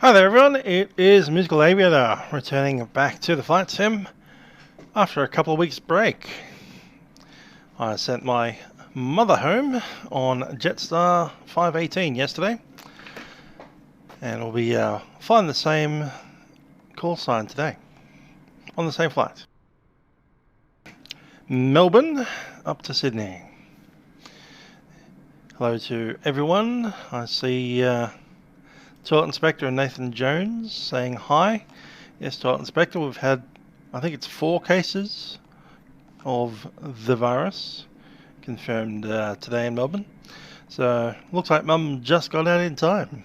Hi there everyone, it is Musical Aviator returning back to the flight sim after a couple of weeks break. I sent my mother home on Jetstar 518 yesterday and we'll be flying the same call sign today on the same flight. Melbourne up to Sydney. Hello to everyone. I see Toilet Inspector and Nathan Jones saying hi. Yes, Toilet Inspector, we've had, I think it's 4 cases of the virus confirmed today in Melbourne. So, looks like Mum just got out in time.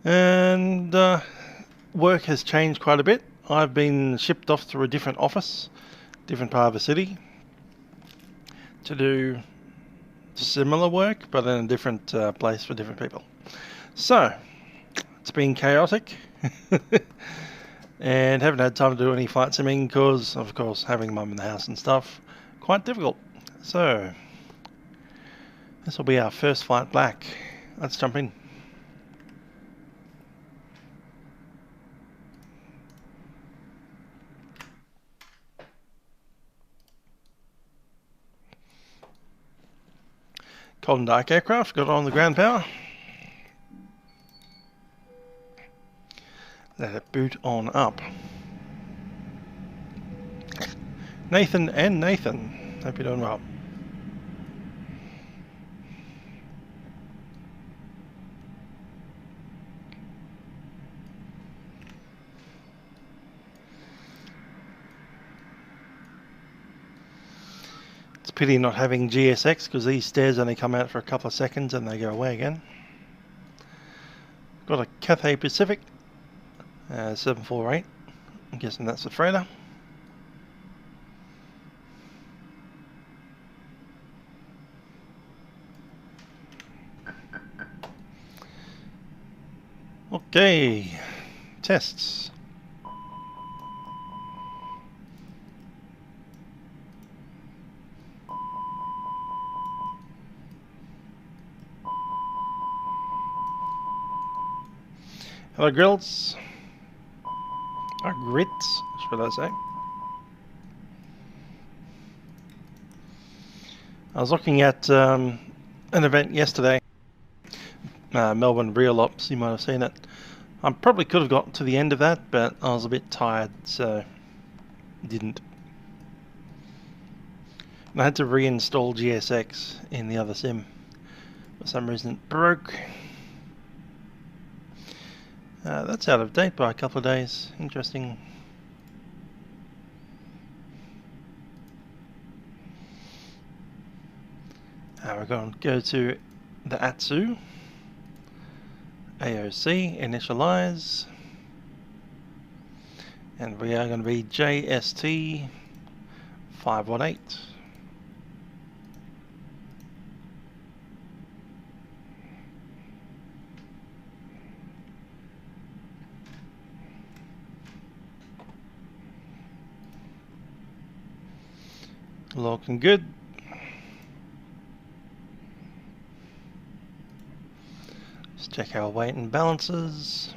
And work has changed quite a bit. I've been shipped off to a different office, different part of the city, to do similar work, but in a different place for different people. So, it's been chaotic, and haven't had time to do any flight simming because, of course, having Mum in the house and stuff, quite difficult. So, this will be our first flight back. Let's jump in. Cold and dark aircraft, got on the ground power. Let it boot on up. Nathan and Nathan, hope you're doing well. It's a pity not having GSX because these stairs only come out for a couple of seconds and they go away again. Got a Cathay Pacific 748. I'm guessing that's a freighter. Okay, tests. Hello, grills. Or grits, should I say. I was looking at an event yesterday, Melbourne Real Ops, you might have seen it. I probably could have gotten to the end of that, but I was a bit tired, so didn't. And I had to reinstall GSX in the other sim. For some reason it broke. That's out of date by a couple of days. Interesting. We're going to go to the ATSU. AOC, initialize. And we are going to be JST 518. Looking good. Let's check our weight and balances.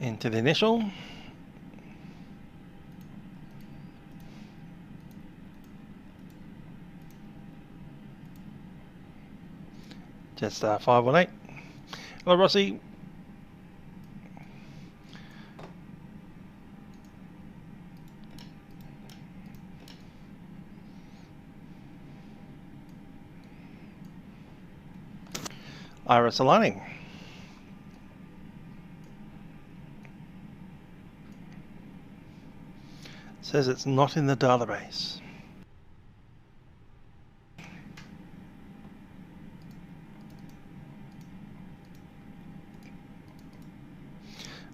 Into the initial. Jetstar 518. Hello, Rossi. Iris aligning. Says it's not in the database.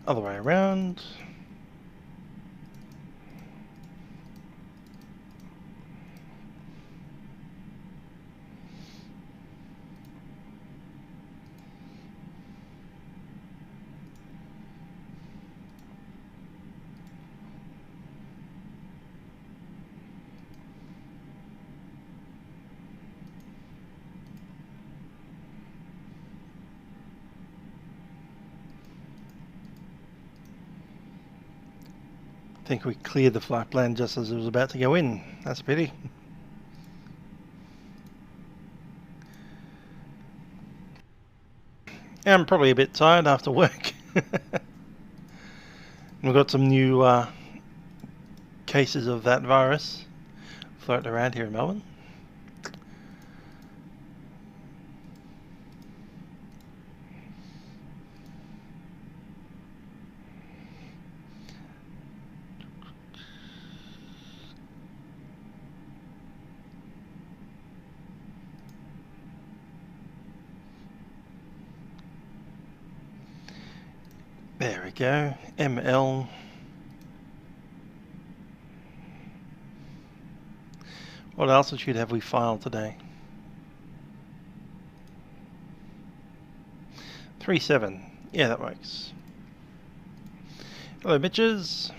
Other way around. think we cleared the flight plan just as it was about to go in. That's a pity. I'm probably a bit tired after work. We've got some new cases of that virus floating around here in Melbourne. There we go, ML. What altitude have we filed today? 37. Yeah, that works. Hello, bitches.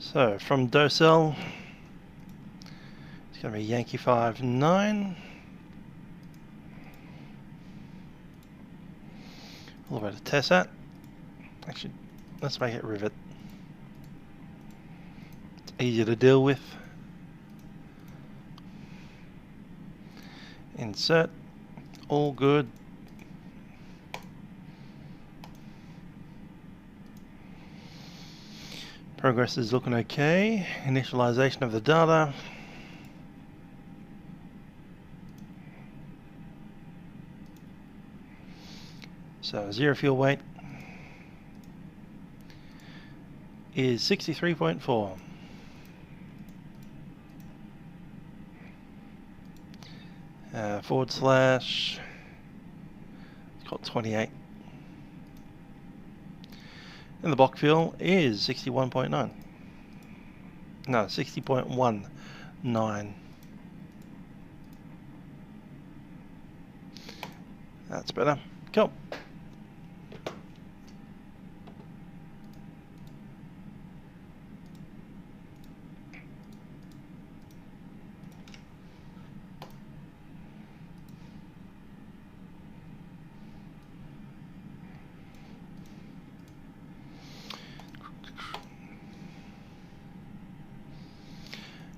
So from Docel, it's going to be Yankee 59. All the way to Tessat. Actually, let's make it Rivet. It's easier to deal with. Insert. All good. Progress is looking okay. Initialization of the data. So zero fuel weight is 63.4. Forward slash, it's got 28. And the block fuel is 61.9. No, 60.19. That's better. Cool.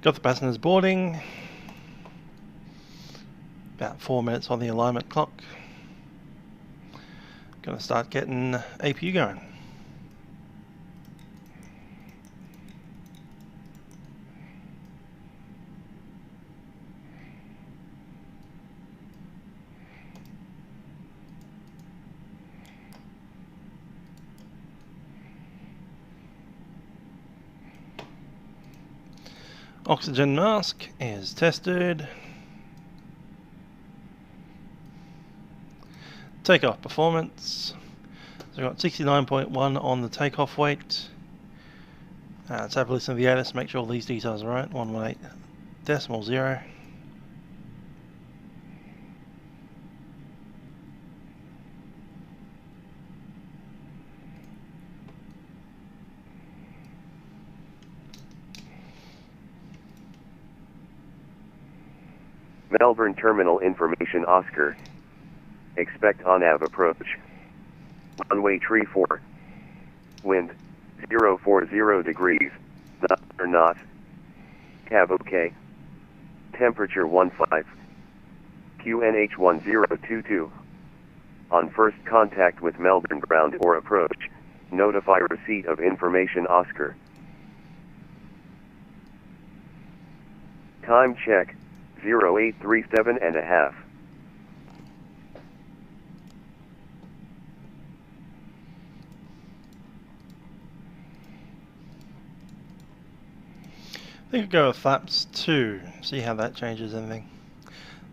Got the passengers boarding. About 4 minutes on the alignment clock. Gonna start getting APU going. Oxygen mask is tested. Takeoff performance. So we've got 69.1 on the takeoff weight. Let's have a listen to the ATIS, make sure all these details are right. 118.0. Melbourne Terminal Information Oscar. Expect on-nav approach. Runway tree 4. Wind 040 degrees. Not or not. Cab OK. Temperature 15. QNH 1022. On first contact with Melbourne ground or approach, notify receipt of information Oscar. Time check. 0837.5. I think I'll go with flaps 2, see how that changes anything.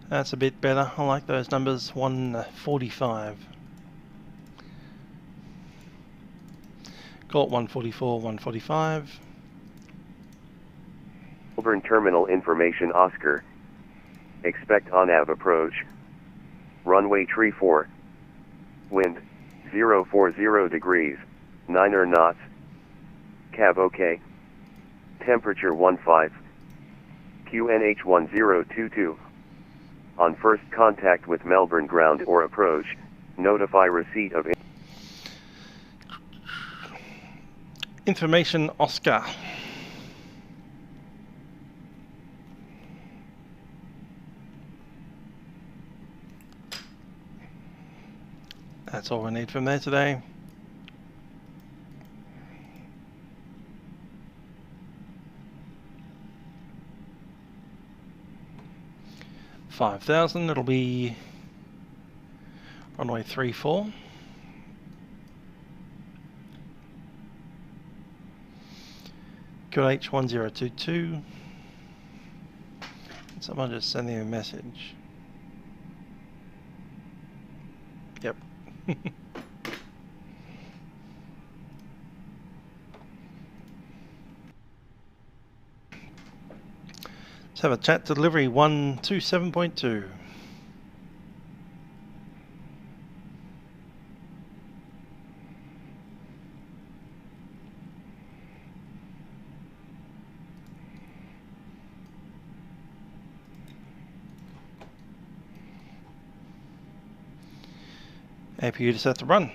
That's a bit better, I like those numbers. 145. Call it 144, 145. Melbourne Terminal Information Oscar. Expect on-nav approach. Runway tree 4. Wind 040 degrees. 9 knots. Cab OK. Temperature 15. QNH 1022. On first contact with Melbourne ground or approach, notify receipt of information Oscar. That's all we need from there today. $5,000, it'll be runway 34. QH 1022. Someone just sending a message. Yep. Let's have a chat to delivery 127.2. APU to set to run.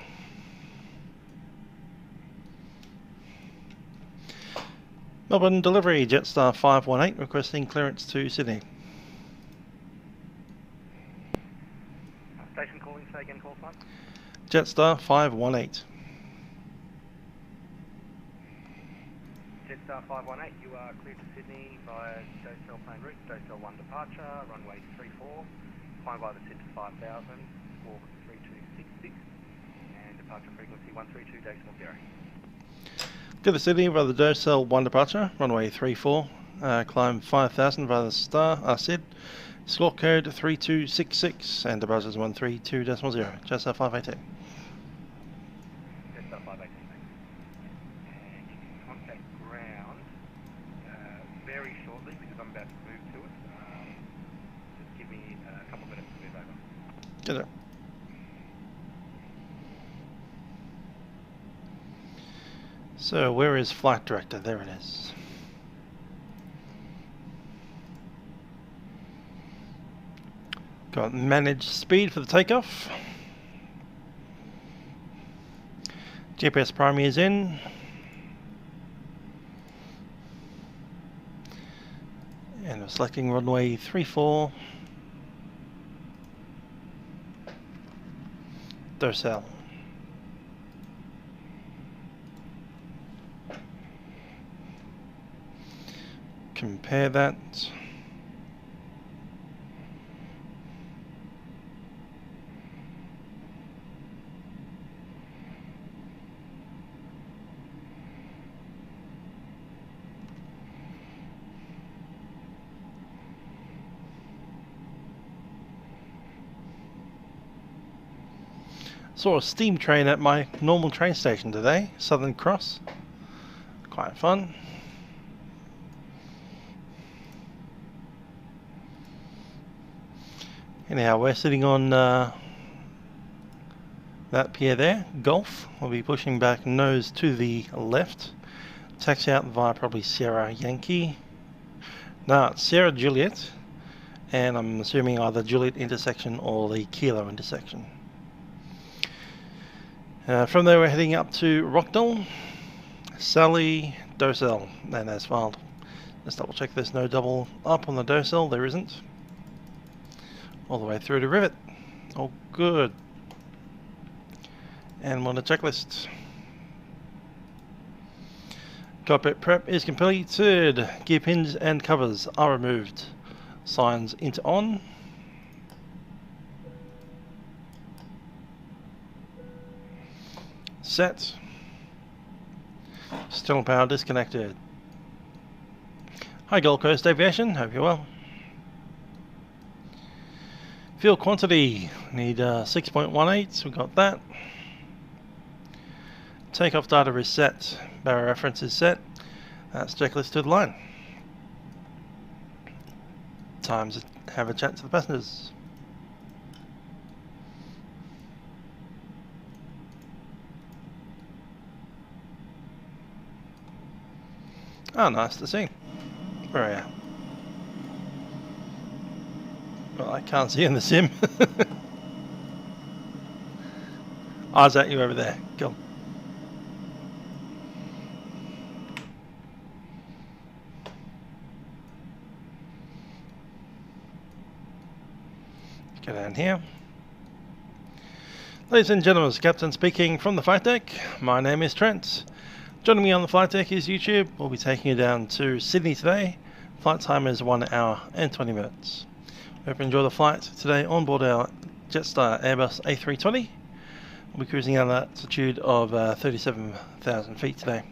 Melbourne delivery, Jetstar 518 requesting clearance to Sydney. Station calling, say again, call sign. Jetstar 518. Jetstar 518, you are cleared to Sydney via Jetstar plane route, Jetstar 1 departure, runway 34, climb by the SID to 5000, squawk 3266, and departure frequency 132.0. To the Sydney via the Jetstar 1 departure, runway 34, climb 5000 via the SID, squawk code 3266, and departure is 132.0, Jetstar 518. Jetstar 518, and you can contact ground very shortly because I'm about to move to it. Just give me a couple of minutes to move over. Good. So where is Flight Director? There it is. Got managed speed for the takeoff. GPS primary is in. And we're selecting runway 34. Docel. Compare that. Saw a steam train at my normal train station today, Southern Cross. Quite fun. Anyhow, we're sitting on that pier there, Gulf. We'll be pushing back nose to the left. Taxi out via probably Sierra Yankee. No, it's Sierra Juliet. And I'm assuming either Juliet intersection or the Kilo intersection. From there we're heading up to Rockdale, Sally, Docel, and as filed. Let's double check there's no double up on the Docel, there isn't. All the way through to Rivet. Oh, good. And on the checklist. Cockpit prep is completed. Gear pins and covers are removed. Signs into on. Set. Still power disconnected. Hi Gold Coast Aviation, hope you're well. Fuel quantity, need 6.18, we got that. Takeoff data is set, barrier reference is set. That's checklist to the line. Time to have a chat to the passengers. Oh, nice to see. Where are you? Well, I can't see in the sim. Eyes at you over there. Go. Go down here. Ladies and gentlemen, it's Captain speaking from the flight deck. My name is Trent. Joining me on the flight deck is YouTube. We'll be taking you down to Sydney today. Flight time is 1 hour and 20 minutes. Hope you enjoy the flight today on board our Jetstar Airbus A320. We'll be cruising at an altitude of 37,000 feet today.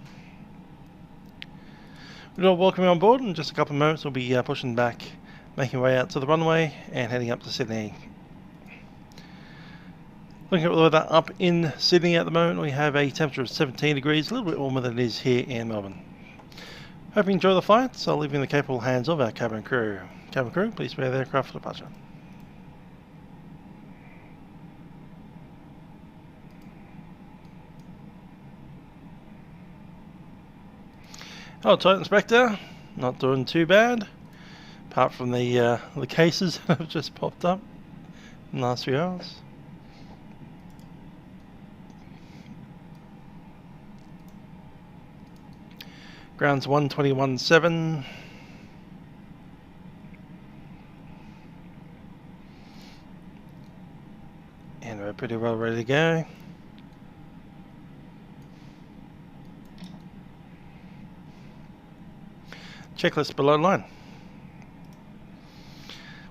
We'd all welcome you on board. In just a couple of moments we'll be pushing back, making our way out to the runway and heading up to Sydney. Looking at the weather up in Sydney at the moment, we have a temperature of 17 degrees, a little bit warmer than it is here in Melbourne. Hope you enjoy the flight, so I'll leave you in the capable hands of our cabin crew. Cabin crew, please prepare the aircraft for departure. Oh, Titan Inspector, not doing too bad, apart from the cases that have just popped up in the last few hours. Ground's 121.7. And we're pretty well ready to go. Checklist below line.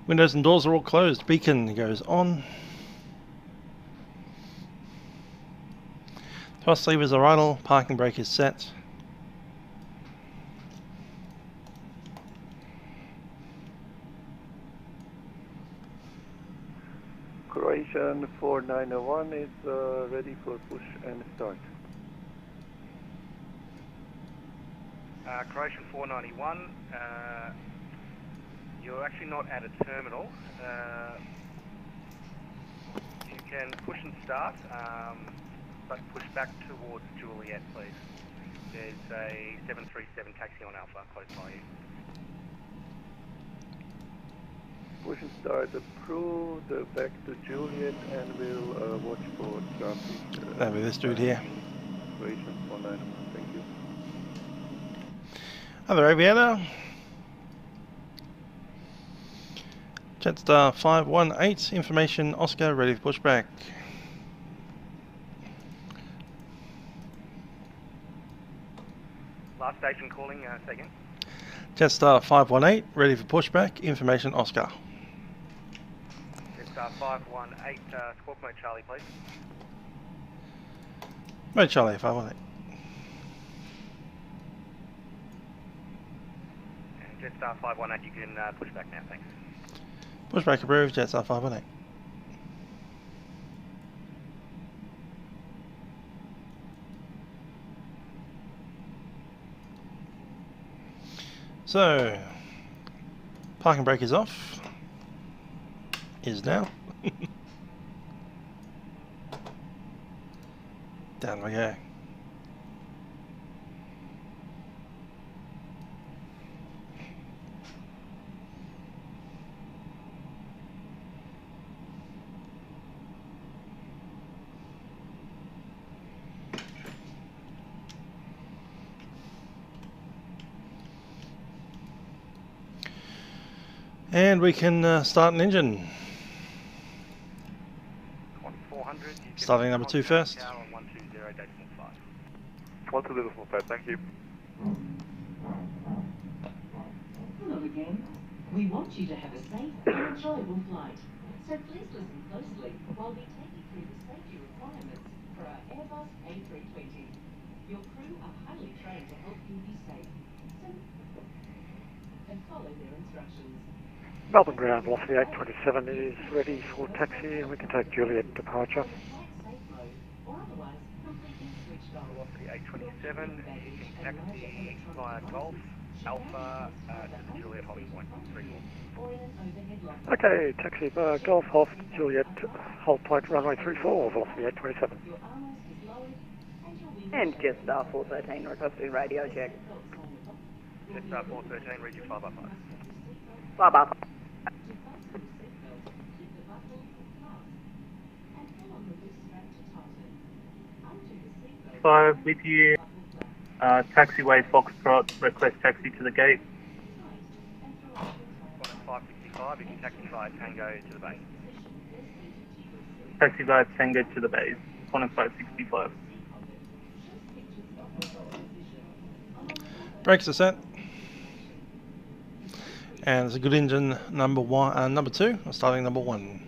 Windows and doors are all closed. Beacon goes on. Thrust levers are idle. Parking brake is set. Croatian 4901 is ready for push and start. Croatian 491, you're actually not at a terminal. You can push and start, but push back towards Juliet, please. There's a 737 taxi on Alpha close by you. Push and start approved, back to Juliet, and we'll watch for traffic. That'll be this dude here. Croatian 491, thank you. Other aviator. Jetstar 518, information Oscar, ready for pushback. Last station calling, say again. Jetstar 518, ready for pushback, information Oscar. Jetstar 518, squawk mode Charlie, please. Mode Charlie 518. And Jetstar 518, you can push back now, thanks. Pushback approved, Jetstar 518. So, parking brake is off. Is now. Down we go. And we can start an engine. 400. Starting number 2 first. 120.5, thank you. Hello again. We want you to have a safe and enjoyable flight. So please listen closely while we take you through the safety requirements for our Airbus A320. Your crew are highly trained to help you be safe. And follow their instructions. Melbourne ground, Velocity 827 is ready for taxi and we can take Juliet departure. Velocity 827, you can taxi via Golf, Alpha to the Juliet holding point, 34. Okay, taxi Golf, Golf, Juliet, hold point runway 34, Velocity 827. And Jetstar 413 requesting radio check. Jetstar 413, read your 5x5. Bye bye. Five with you. Taxiway Foxtrot, request taxi to the gate. 565, you can taxi via Tango to the base. Taxi via Tango to the base. 565. Brakes are set. And it's a good engine number one, number two, or starting number one.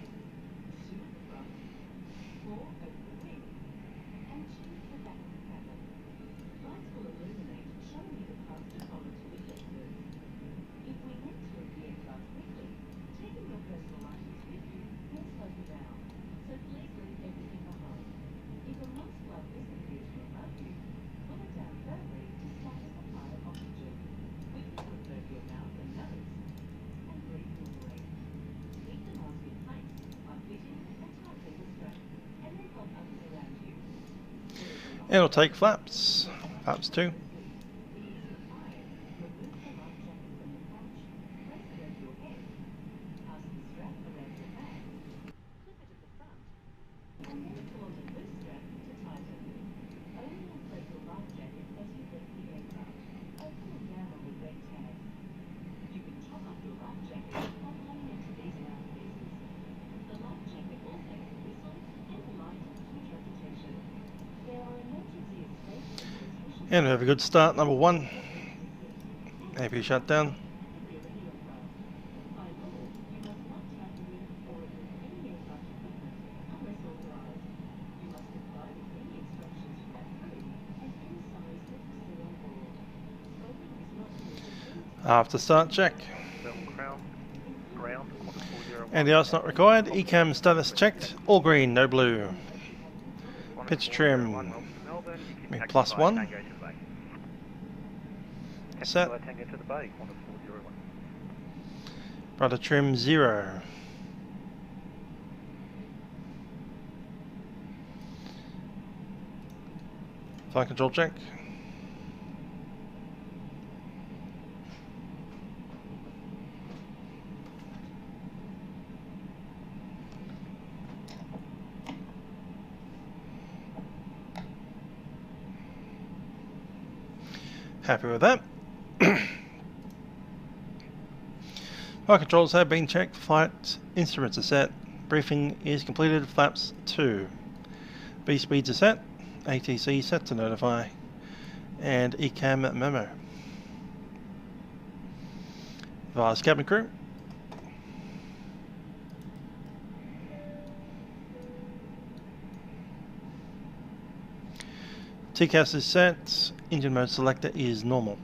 It'll take flaps, flaps 2. And we have a good start, number one. AP shutdown. After start check. Anti-ice not required. ECAM status checked. All green, no blue. Pitch trim. +1. Set. Rudder trim 0. Flight control check. Happy with that. Flight controls have been checked. Flight instruments are set. Briefing is completed. Flaps 2. B speeds are set. ATC set to notify. And ECAM memo. Advise cabin crew. TCAS is set. Engine mode selector is normal.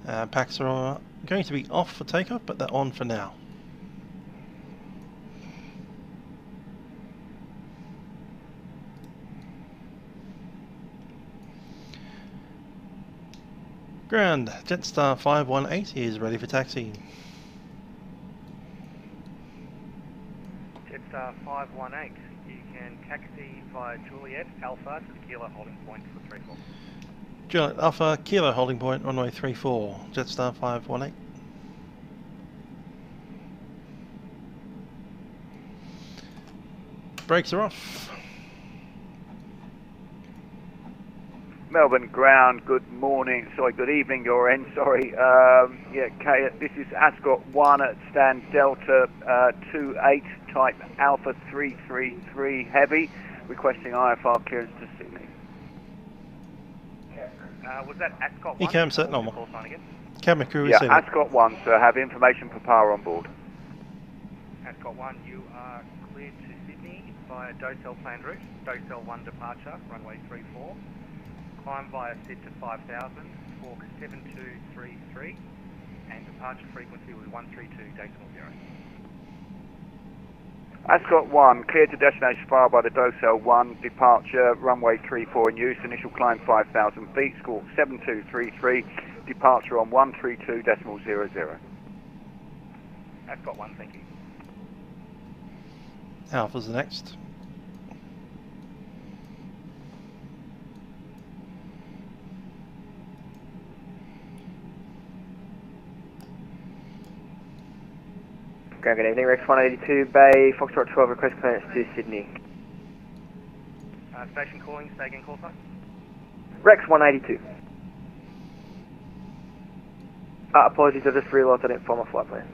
Packs are going to be off for takeoff, but they're on for now. Ground, Jetstar 518 is ready for taxi. Jetstar 518, you can taxi via Juliet Alpha to the Kilo holding point for 34. Juliet Alpha, Kilo holding point, runway 34, Jetstar 518. Brakes are off. Melbourne ground, good morning, sorry, good evening your end, sorry. This is Ascot 1 at stand Delta 28 type Alpha 333 heavy, requesting IFR clearance to Sydney. Was that Ascot 1? ECAM set normal. Cabin crew Yeah, receiving. Ascot 1, so have information for power on board. Ascot 1, you are cleared to Sydney via Docel planned route, Docel 1 departure, runway 34. Climb via SID to 5000, squawk 7233, and departure frequency was 132.0. Ascot 1, cleared to destination fire by the Docel 1, departure runway 34 in use, initial climb 5,000 feet, squawk 7233, departure on 132.00. Ascot 1, thank you. Alpha's the next. Ground, good evening. Rex 182, Bay, Foxtrot 12, request clearance to Sydney. Station calling, stay again, call sign. Rex 182. Apologies, I just realised I didn't follow my flight plan.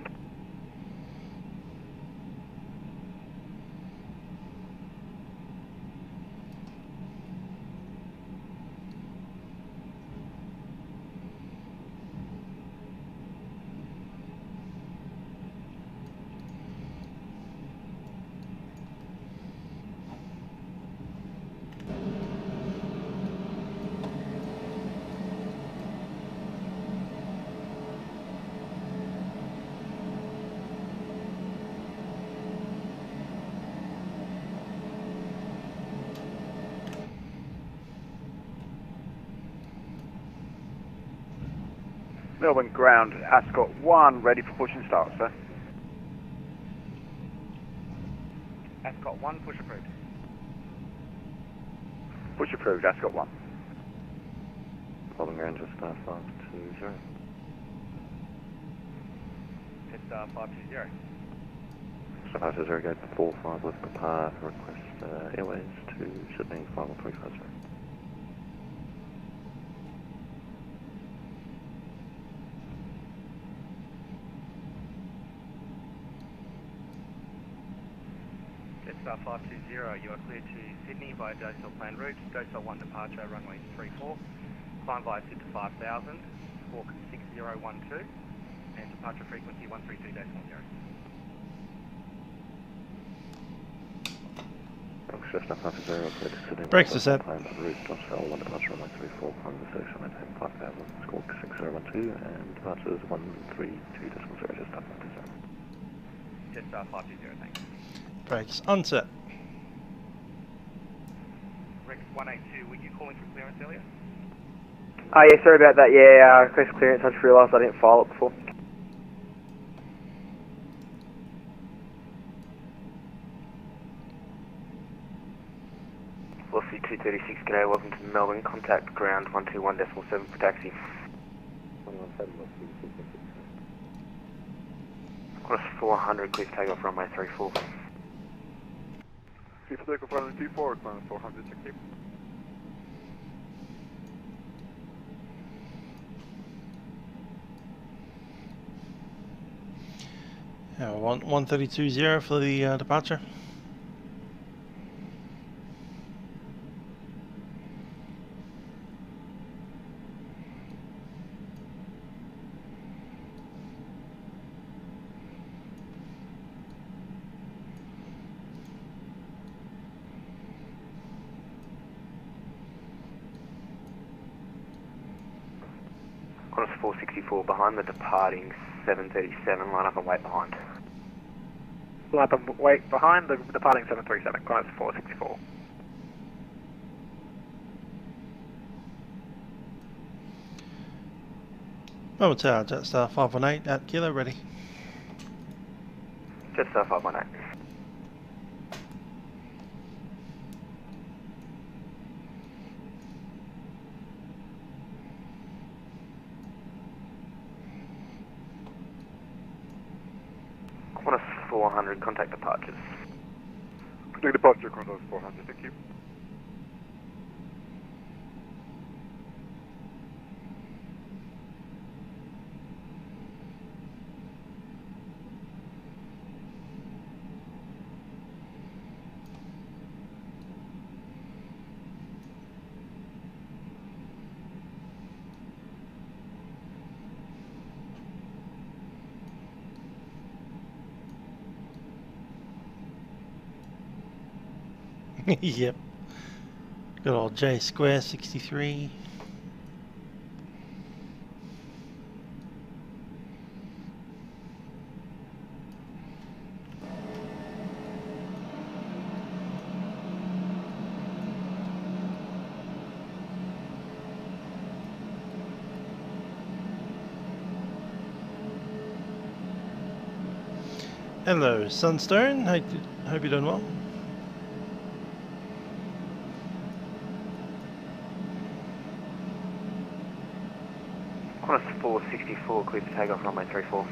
Melbourne ground, Ascot 1, ready for push and start, sir. Ascot 1, push approved. Push approved, Ascot 1. Melbourne ground, Jetstar 520. Jetstar 520. So 520, go 45 left depart, request airways to Sydney 51350. Jetstar 520, you are cleared to Sydney via Jetstar planned route, Jetstar 1 departure, runway 34, climb via City 5000, squawk 6012, and departure frequency 132.0. Jetstar 520, cleared to Sydney. Brakes are set. Planned route, Jetstar 1 departure, runway 34, climb the station, maintain 5000, squawk 6012, and departure is 132.0, Jetstar 520. Jetstar 520, thanks. Brakes unset. Rex 182, were you calling for clearance earlier? Yeah, sorry about that. Yeah, request clearance. I just realised I didn't file it before. Velocity 236, g'day, welcome to Melbourne. Contact ground 121.7 for taxi. 400, clear to take off runway 34. Clear for takeoff runway 34, climb 400, Saitek. Yeah, 132.0 for the departure. Qantas 464 behind the departing 737, line up and wait behind. Line up and wait behind the departing 737, Qantas 464. Melbourne Tower, Jetstar 518 at Kilo, ready. Jetstar 518. Qantas 400, contact departures. Contact departure, Qantas 400, thank you. Yep. Good old J Square 63. Hello, Sunstone. Hope you're doing well. Qantas 464, clear to take off runway 34.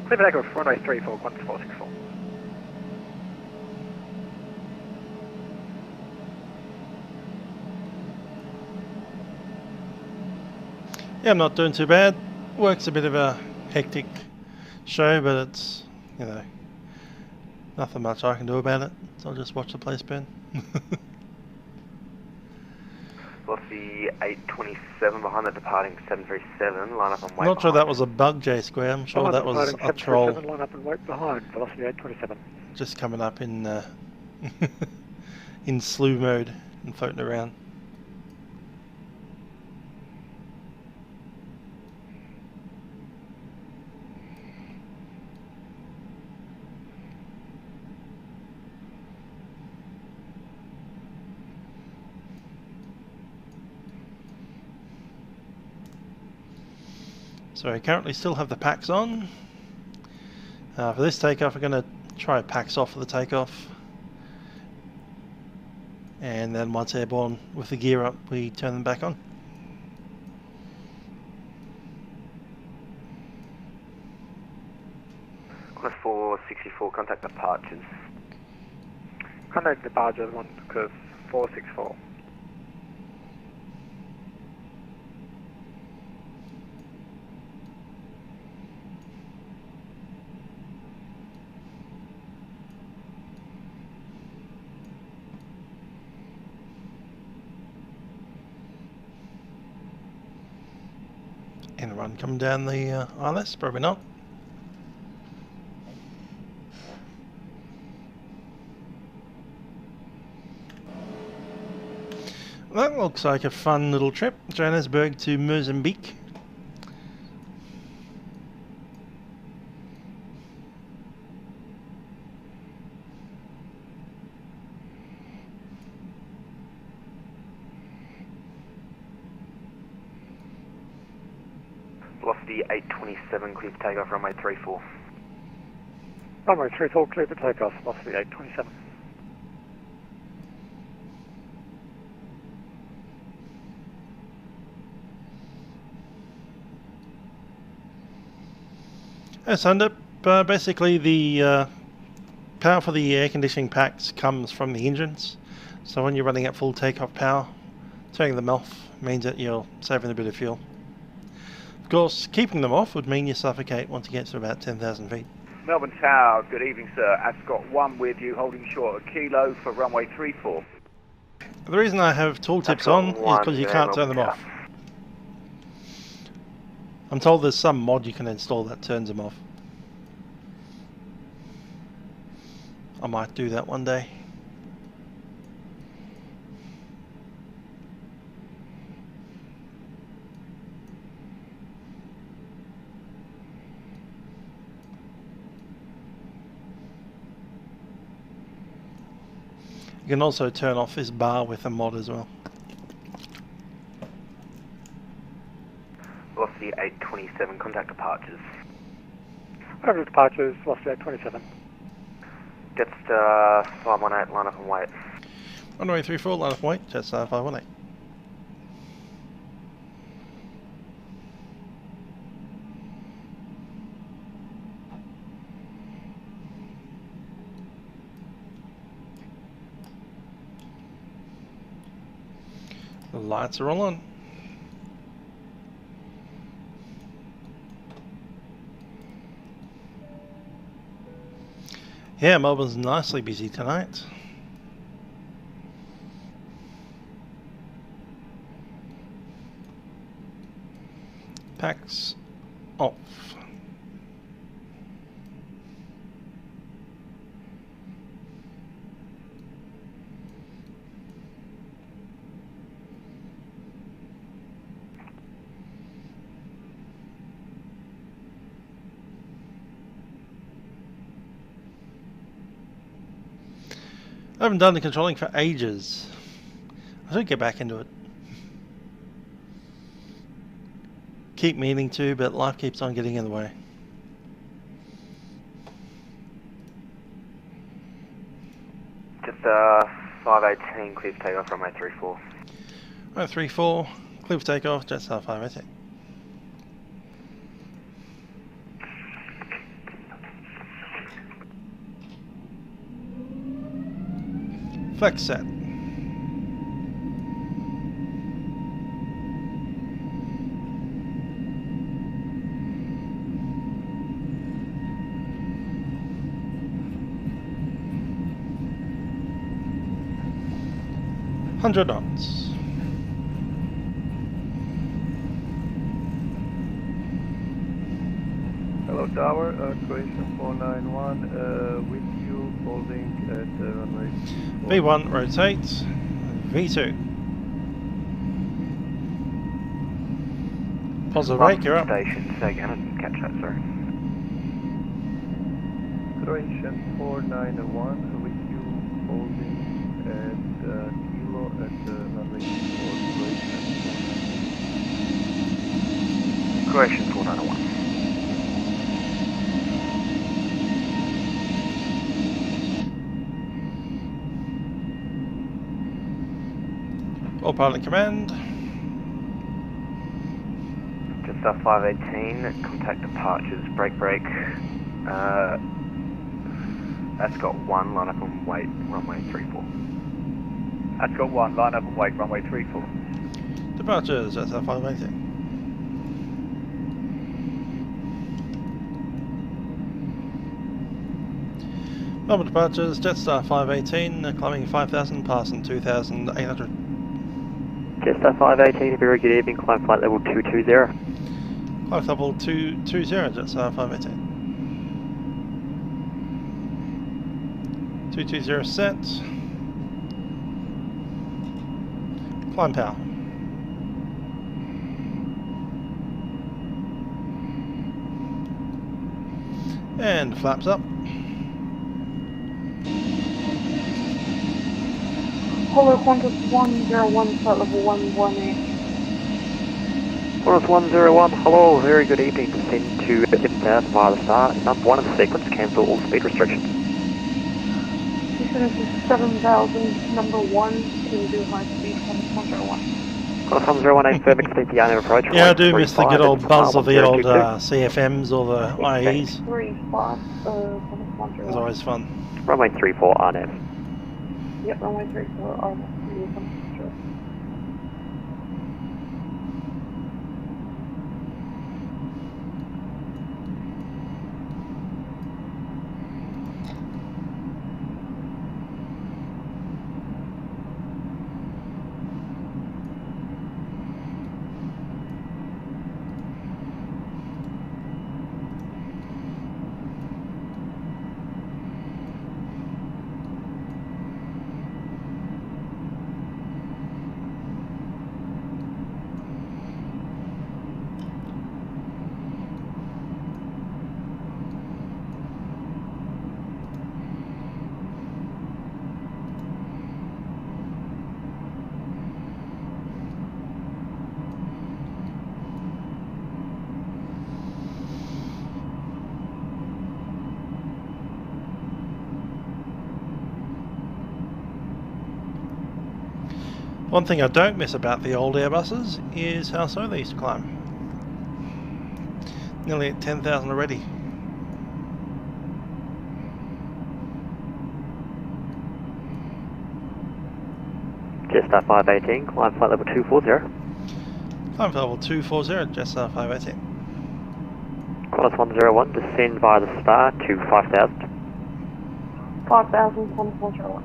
Clear for takeoff, runway 34, Qantas 464. Yeah, I'm not doing too bad. Work's a bit of a hectic show, but it's, you know, nothing much I can do about it. So I'll just watch the place burn. Lost the 827 behind the departing 737. Line up and wait. I'm not sure that was a bug, J Square. I'm sure that was a troll. Line up and wait behind. Velocity 827. Just coming up in in slew mode and floating around. So I currently still have the packs on. For this takeoff, we're going to try packs off for the takeoff. And then once airborne with the gear up, we turn them back on. Qantas 464, contact departures. Contact departures, Qantas 464. And run coming down the ILS, probably not. That looks like a fun little trip, Johannesburg to Mozambique. Velocity 827, clear for takeoff, runway 34. Runway 34, clear for takeoff, velocity 827. Sunday, basically the power for the air conditioning packs comes from the engines. So when you're running at full takeoff power, turning them off means that you're saving a bit of fuel. Of course, keeping them off would mean you suffocate once you get to about 10,000 feet. Melbourne Tower, good evening, sir. Ascot 1 with you, holding short a kilo for runway 34. The reason I have tooltips on is because you can't turn them off. I'm told there's some mod you can install that turns them off. I might do that one day. You can also turn off this bar with a mod as well. Velocity 827, contact departures. Over departures, velocity 827. Jetstar 518, line up and wait. Runway 34, line up and wait, Jetstar 518. The lights are all on. Yeah, Melbourne's nicely busy tonight. Packs off. I haven't done the controlling for ages. I should get back into it. Keep meaning to, but life keeps on getting in the way. Just 518, clear for takeoff, runway 34. Runway 34, clear for takeoff, Jetstar 518. Flex set. $100 knots. Hello tower, Croatian 491, with you holding at runway. V1 rotate, V2. Positive rake, you're up. Station, say again, I didn't catch that, sorry. Croatian 491, with you holding at Kilo at runway 4 Croatian. Croatian 491. All pilot command. Jetstar 518, contact departures, brake. That's got 1, line up and wait, runway 34. That's got 1, line up and wait, runway 34. Departures, Jetstar 518. Melbourne departures, Jetstar 518, climbing 5,000, passing 2,800. Jetstar 518, very good evening, climb flight level 220. Climb level 220, Jetstar 518. 220 set. Climb power. And flaps up. Hello, Qantas 101, flight level 118. Qantas 101, hello, very good evening, descend to inbound via the star, number 1 in the sequence, cancel all speed restrictions. Descend to 7,000, number 1, can do high speed, Qantas 101. Qantas 101, aim firm, complete the island approach. Yeah, I do miss the good old buzz of the old CFMs or the IEs. 35, Qantas 101. It's always fun. Runway 34, RNAV. Yep, runway 34, RNAV. One thing I don't miss about the old Airbuses is how slow they used to climb. Nearly at 10,000 already. Jetstar 518, climb flight level 240. Climb level 240, Jetstar 518. Qantas 101, descend via the star to 5,000. 5,000, Qantas 101.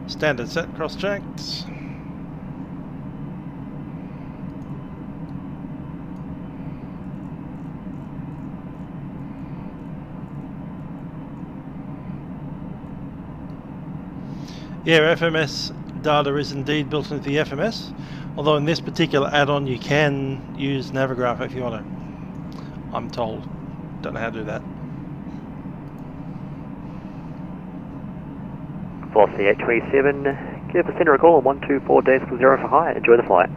Standard set, cross checks. Yeah, FMS data is indeed built into the FMS, although in this particular add-on you can use Navigraph if you want to. I'm told. Don't know how to do that. Velocity 827, give a center a call on 124.0 for high, enjoy the flight.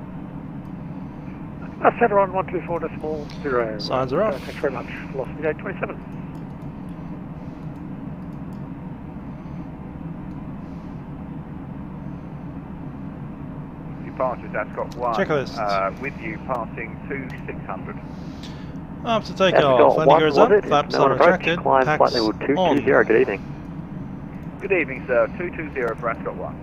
Center on 124.0. Signs are off. Thanks very much. Velocity 827. Departures, that's got 1. Checklist. With you passing 2600. Up to take off. Landing gears up. Flaps are retracted. Climb flight Packs level on. 220. Good evening. Good evening, sir. 220 for Ascot 1.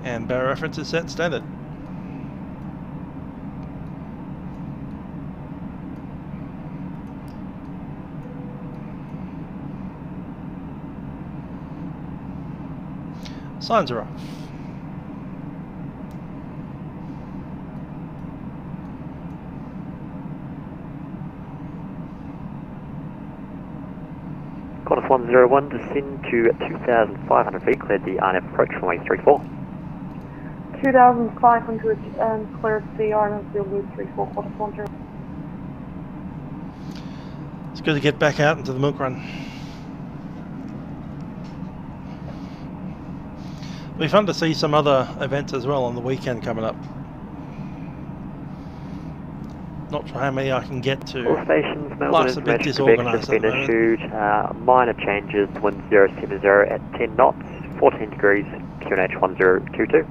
And barrier reference is set standard. Signs are off. Qantas 101, descend to 2,500 feet, cleared the RNF approach from 834. 2,500 and cleared the RNF field with 34, Qantas 101. It's good to get back out into the Milkrun. It'll be fun to see some other events as well on the weekend coming up. Not sure how many I can get to. All stations, Melbourne Life's a bit disorganised has been issued. Minor changes, wind 070 at 10 knots, 14 degrees, QNH 1022.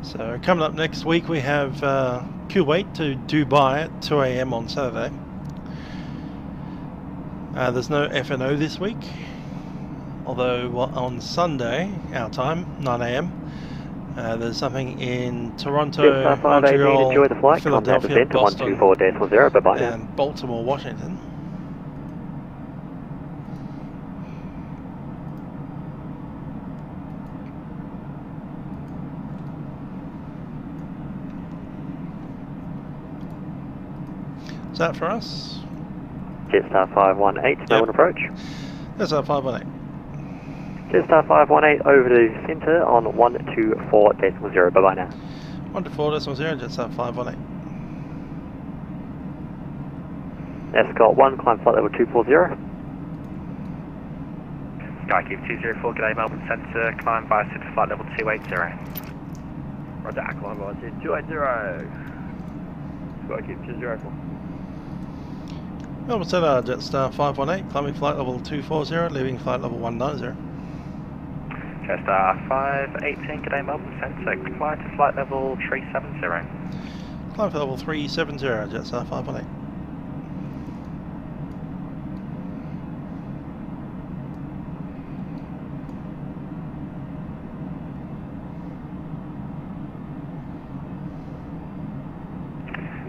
So coming up next week we have Kuwait to Dubai at 2 AM on Saturday. There's no FNO this week, although on Sunday, our time, 9 AM, there's something in Toronto, Montreal, enjoy the flight. Philadelphia, Boston, 124.0. Bye-bye now. and Baltimore, Washington. Is that for us? Jetstar 518, Melbourne approach. Jetstar 518. Jetstar 518 over to centre on 124.0. Bye-bye now. 124.0, Jetstar 518. Ascot 1, climb flight level 240. Skykeep 204, g'day Melbourne Centre, climb via City flight level 280. Roger, climb via City 280. Skykeep 204. Melbourne Centre, Jetstar 518, climbing flight level 240, leaving flight level 190. Jetstar 518, g'day Melbourne Centre, climb to flight level 370. Climb to level 370, Jetstar 518.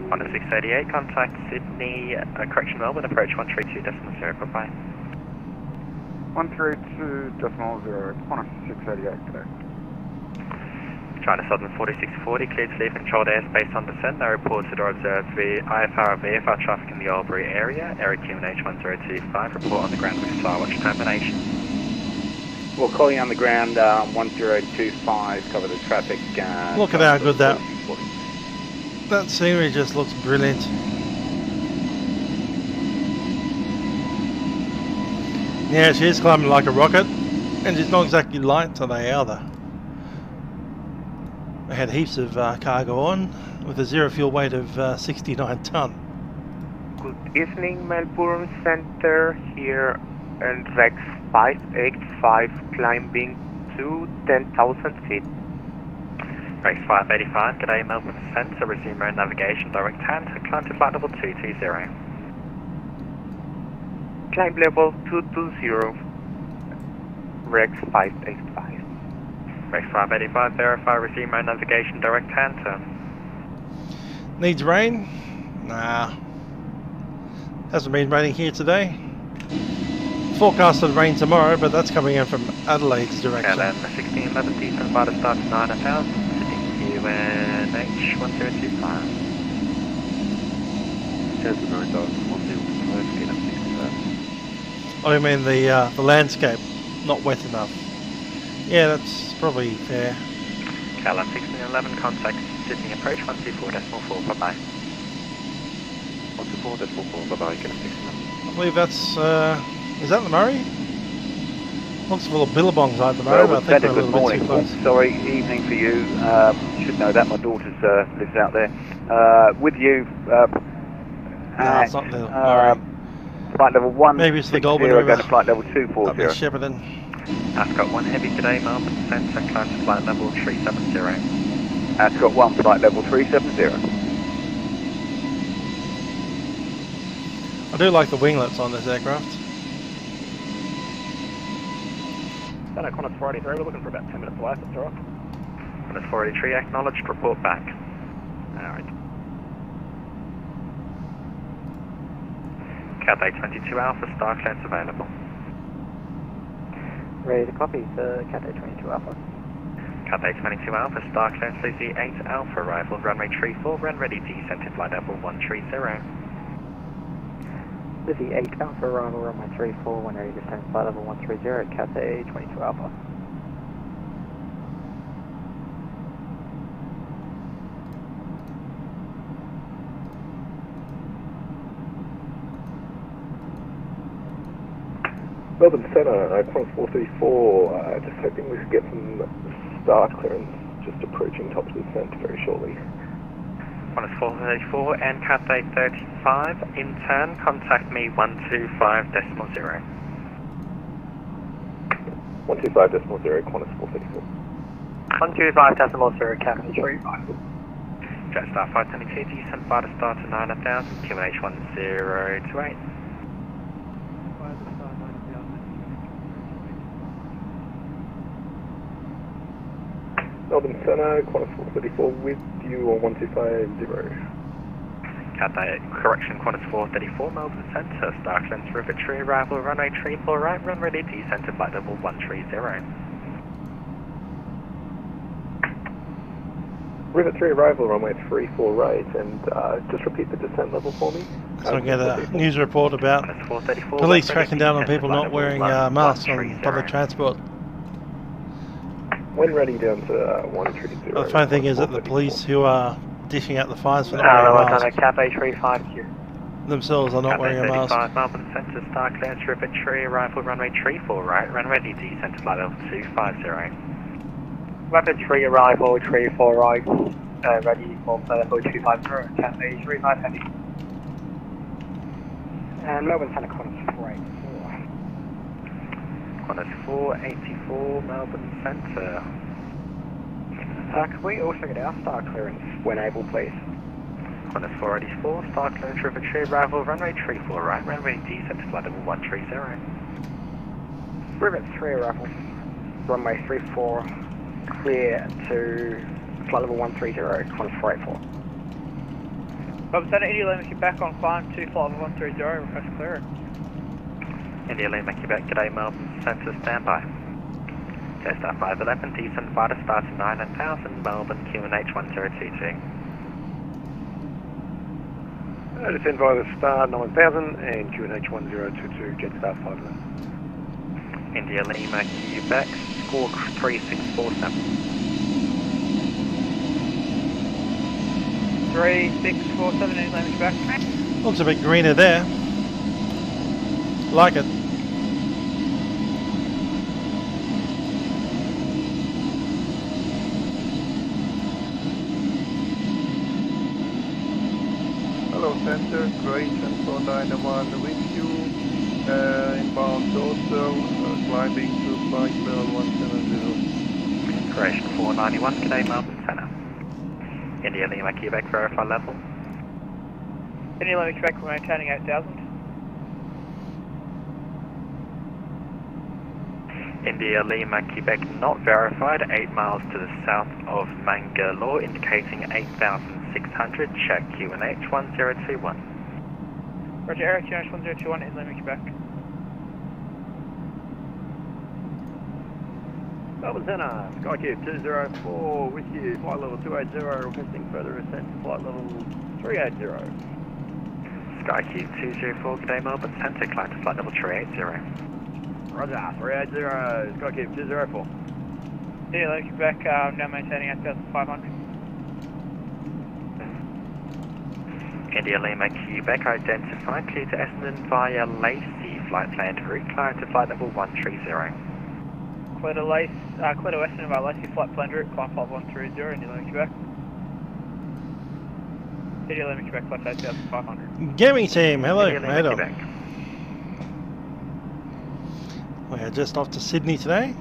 On 688, contact Sydney, correction Melbourne, approach 132.0, bye-bye. 132.0, Qantas 688 today. China Southern 4640, cleared to leave controlled airspace on descent. No reported or observed IFR or VFR traffic in the Albury area. Area QNH 1025, report on the ground with Starwatch termination. We'll call you on the ground, 1025, cover the traffic. Look at how good that scenery just looks brilliant. Yeah, she is climbing like a rocket, and she's not exactly light today either. I had heaps of cargo on, with a zero fuel weight of 69 tonne. Good evening, Melbourne Centre, here and Rex 585 climbing to 10,000 feet. Rex 585, g'day Melbourne Centre, resume road navigation, direct hand, climb to flight level 220. Climb level 220, Rex 585. Rex 585, verify, resume road navigation, direct hand turn. Needs rain? Nah. Hasn't been raining here today. Forecasted rain tomorrow, but that's coming in from Adelaide's direction. KLM 1611, descent by the start 9,000, sitting QNH 1025. There's the 9,000, 105, Oh, you mean the landscape, not wet enough? Yeah, that's probably fair. KLM 1611, contact Sydney approach 124.4, bye-bye. 124.4, bye-bye, KLM 1611. I believe that's, is that the Murray? Looks full of billabongs like the Murray, Well, but I think we're a good little morning. bit too close. Sorry, evening for you. Should know that, my daughter lives out there. With you, No, it's not the Murray. flight level 160, Maybe it's the Goulburn going River. to flight level Up 240. near Shepparton. Ascot 1 Heavy today, Melbourne Centre, climb to flight level 370. Ascot 1, flight level 370. I do like the winglets on this aircraft. Center Qantas 483, we're looking for about 10 minutes away, if that's alright. Qantas 483 acknowledged, report back. Alright. Cathay 22 Alpha, star clearance available. Ready to copy for Cathay 22 Alpha. Cathay 22 Alpha, star clearance Lucy 8 Alpha, arrival runway 34, run ready, descent to flight level 130. Lizzie 8 Alpha, arrival runway 34, when ready to descend flight level 130 at Cathay 22 Alpha. Melbourne Centre, Qantas 434, just hoping we could get some start clearance, just approaching top of the descent very shortly. Qantas 434 and Cathay 35, in turn, contact me 125.0. 125.0, Qantas 434. 125.0, Cathay 35. Jetstar 522, descent by the star to 9000, QNH 1028. Melbourne Centre, Qantas 434 with you on 125.0. Cathay, correction, Qantas 434, Melbourne Centre, star clearance river tree, arrival runway 34 right, run ready, descent to flight level 130. River 3 arrival, runway 34 right, and just repeat the descent level for me. So I get a news report about police cracking down on people not wearing masks on public transport. When ready, down to 130. The funny thing is that the police who are dishing out the fines for not wearing masks Cathay 35Q. themselves are not wearing a mask. 35, Melbourne Centre, star clearance river tree, arrival runway 34 right, run ready, descent to flight level 250. Rapid 3 arrival, 34 right, ready for flight level 250, Cathay 35 Heavy. And Melbourne Centre, Qantas 484. Qantas 484, Melbourne Centre. Can we also get our star clearance when able, please? Qantas 484, star clearance river tree, arrival runway 34 right, run ready, descent to flight level 130. Rivet 3 arrival, runway 34, clear to flight level 130, Qantas 484. Melbourne Centre, India Lima, back on climb to flight level 130, request clearance. India Lima, Quebec, g'day, Melbourne Centre, standby. Jetstar 511, descent by the star to 9000, Melbourne, QNH 1022. Descend via the star 9000 and QNH 1022, Jetstar 511. India Lima, Quebec, squawk 3647. 3647, India Lima, Quebec. Looks a bit greener there. Like it. Hello Center, Croatian 491 with you, inbound total, climbing to flight level 170. Croatian 491, g'day, Melbourne Centre. India Lima, Quebec, verify level. India Lima, Quebec, we're maintaining 8000. India Lima, Quebec, not verified, 8 miles to the south of Mangalore, indicating 8,600, check QNH 1021. Roger, Air QNH 1021, India Lima, Quebec. Melbourne Centre, Skycube 204 with you, flight level 280, requesting further ascent to flight level 380. Skycube 204, g'day, Melbourne Centre, climb to flight level 380. Roger, 380, Skycube 204. India Lima, Quebec, now maintaining 8500. India Lima, Quebec, identified, clear to Essendon via Lacey, flight plan to route, climb to flight level 130. Clear to Essendon via Lacey, flight plan to route, climb flight 130, India Lima, Quebec. India Lima, Quebec, flight 8500. Gaming team, hello, India Lima, Adam. Quebec. We are just off to Sydney today.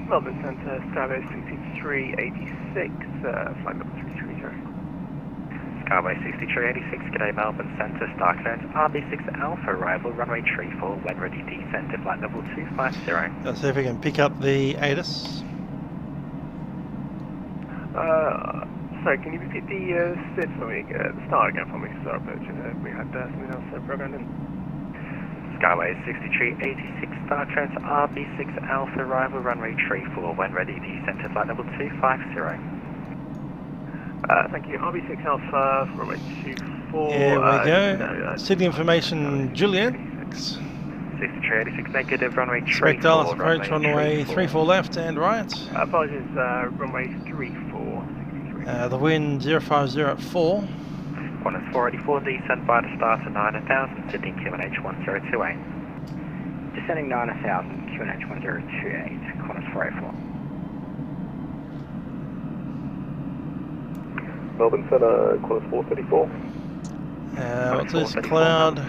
Melbourne Centre, Skyway 6386, flight number 330. Skyway 6386, g'day Melbourne Centre, star clearance RB6 Alpha, arrival runway 34, when ready descent to flight level 250. Let's see if we can pick up the ATIS. Sorry, can you repeat the SID for me, the start again for me, star approach? We had something else programmed in. Skyway 6386, star clearance RB6 Alpha, arrival runway 34, when ready descent to flight level 250. Thank you. RB6 Alpha, runway 24. Here we go. Sydney Information Juliet. 6386 negative, runway 34. Expect Dallas approach, runway 34 left and right. Apologies, runway 34. The wind 050 at 4. Qantas 484, descent by the start to 9000, Sydney QNH 1028. Descending 9000, QNH 1028, Qantas 484. Melbourne Centre, Qantas 434. What's this? Cloud.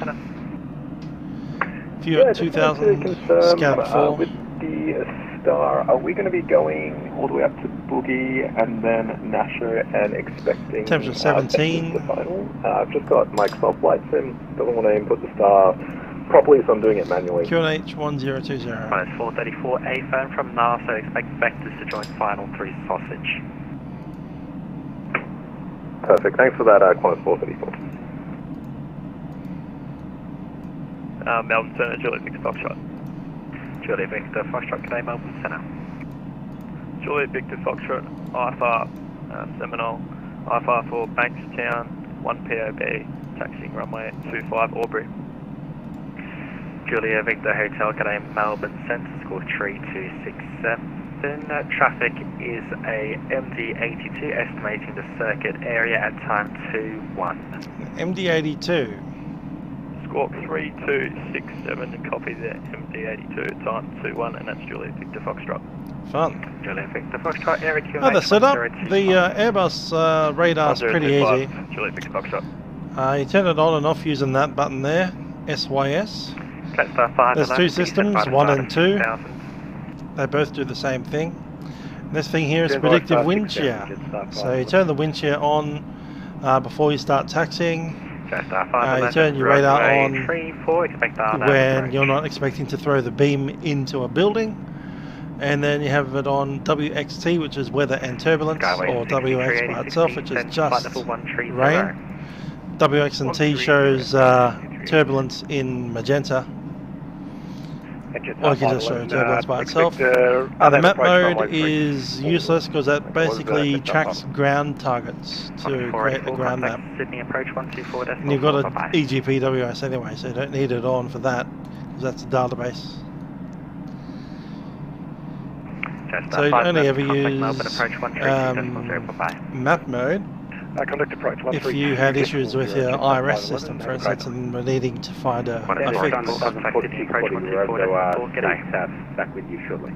View at 2000, scout at 4. With the Star, are we going to be going all the way up to Boogie and then Nasher and expecting temperature 17? The final? I've just got Microsoft Flight Sim, doesn't want to input the Star properly, so I'm doing it manually. QNH 1020. Qantas 434, A firm from NASA, expect vectors to join final 3 sausage. Perfect, thanks for that, Qantas 434. Melbourne Centre, Juliet Victor Foxtrot. Juliet Victor Foxtrot, g'day Melbourne Centre. Juliet Victor Foxtrot, IFR Seminole, IFR for Bankstown, 1 POB, taxiing runway 25 Aubrey. Juliet Victor Hotel, g'day Melbourne Centre, score 3267. Traffic is a MD82, estimating the circuit area at time 21. MD82. Squawk 3267, copy the MD82, time 21, and that's Juliet Victor Foxtrot. Fun. Juliet Victor Foxtrot, Eric QNH. Oh, the setup. The Airbus radar's pretty easy. Juliet Victor Foxtrot. You turn it on and off using that button there, SYS. There's 2 systems, 1 and 2. They both do the same thing. This thing here is predictive wind shear. So you turn the wind shear on before you start taxiing. You turn your radar on when you're not expecting to throw the beam into a building. And then you have it on WXT, which is weather and turbulence, or WX by itself, which is just rain. WX and T shows turbulence in magenta. Or you can just show turbulence by itself. The map mode is useless because that basically tracks ground targets to create a ground map. And you've got an EGPWS anyway, so you don't need it on for that, because that's a database. So you only ever use map mode if you had issues with your IRS system, for instance, and were needing to find a fix. Back with you shortly.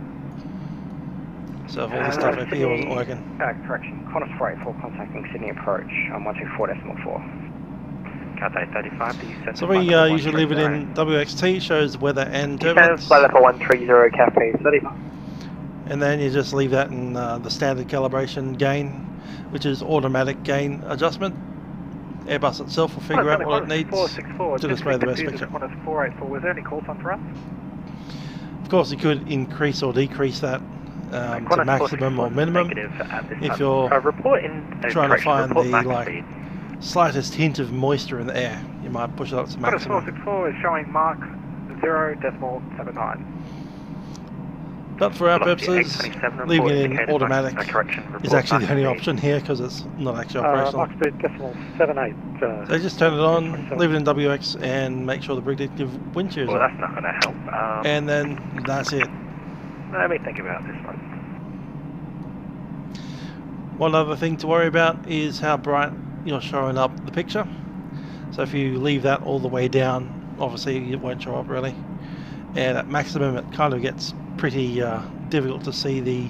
So if all this stuff up here wasn't working. Correction, Qantas 484 contacting Sydney approach on 124.4. Cathay 35, so we usually leave it in WXT, shows weather and turbulence. Flight level 130, Cafe 35. And then you just leave that in the standard calibration gain, which is automatic gain adjustment. Airbus itself will figure out what it needs to display the best picture. 484, was there any call sign for us? Of course, you could increase or decrease that to maximum or minimum if you're trying to find the slightest hint of moisture in the air. You might push it up to maximum. 464 is showing mark 0.79. But for our purposes, leaving it in automatic is actually the only option here because it's not actually operational. Mark speed decimal 78. So just turn it on, leave it in WX, and make sure the predictive wind shear is on. Well, that's not going to help. And then that's it. Let me think about this one. One other thing to worry about is how bright you're showing up the picture. So if you leave that all the way down, obviously it won't show up really. And at maximum it kind of gets pretty difficult to see the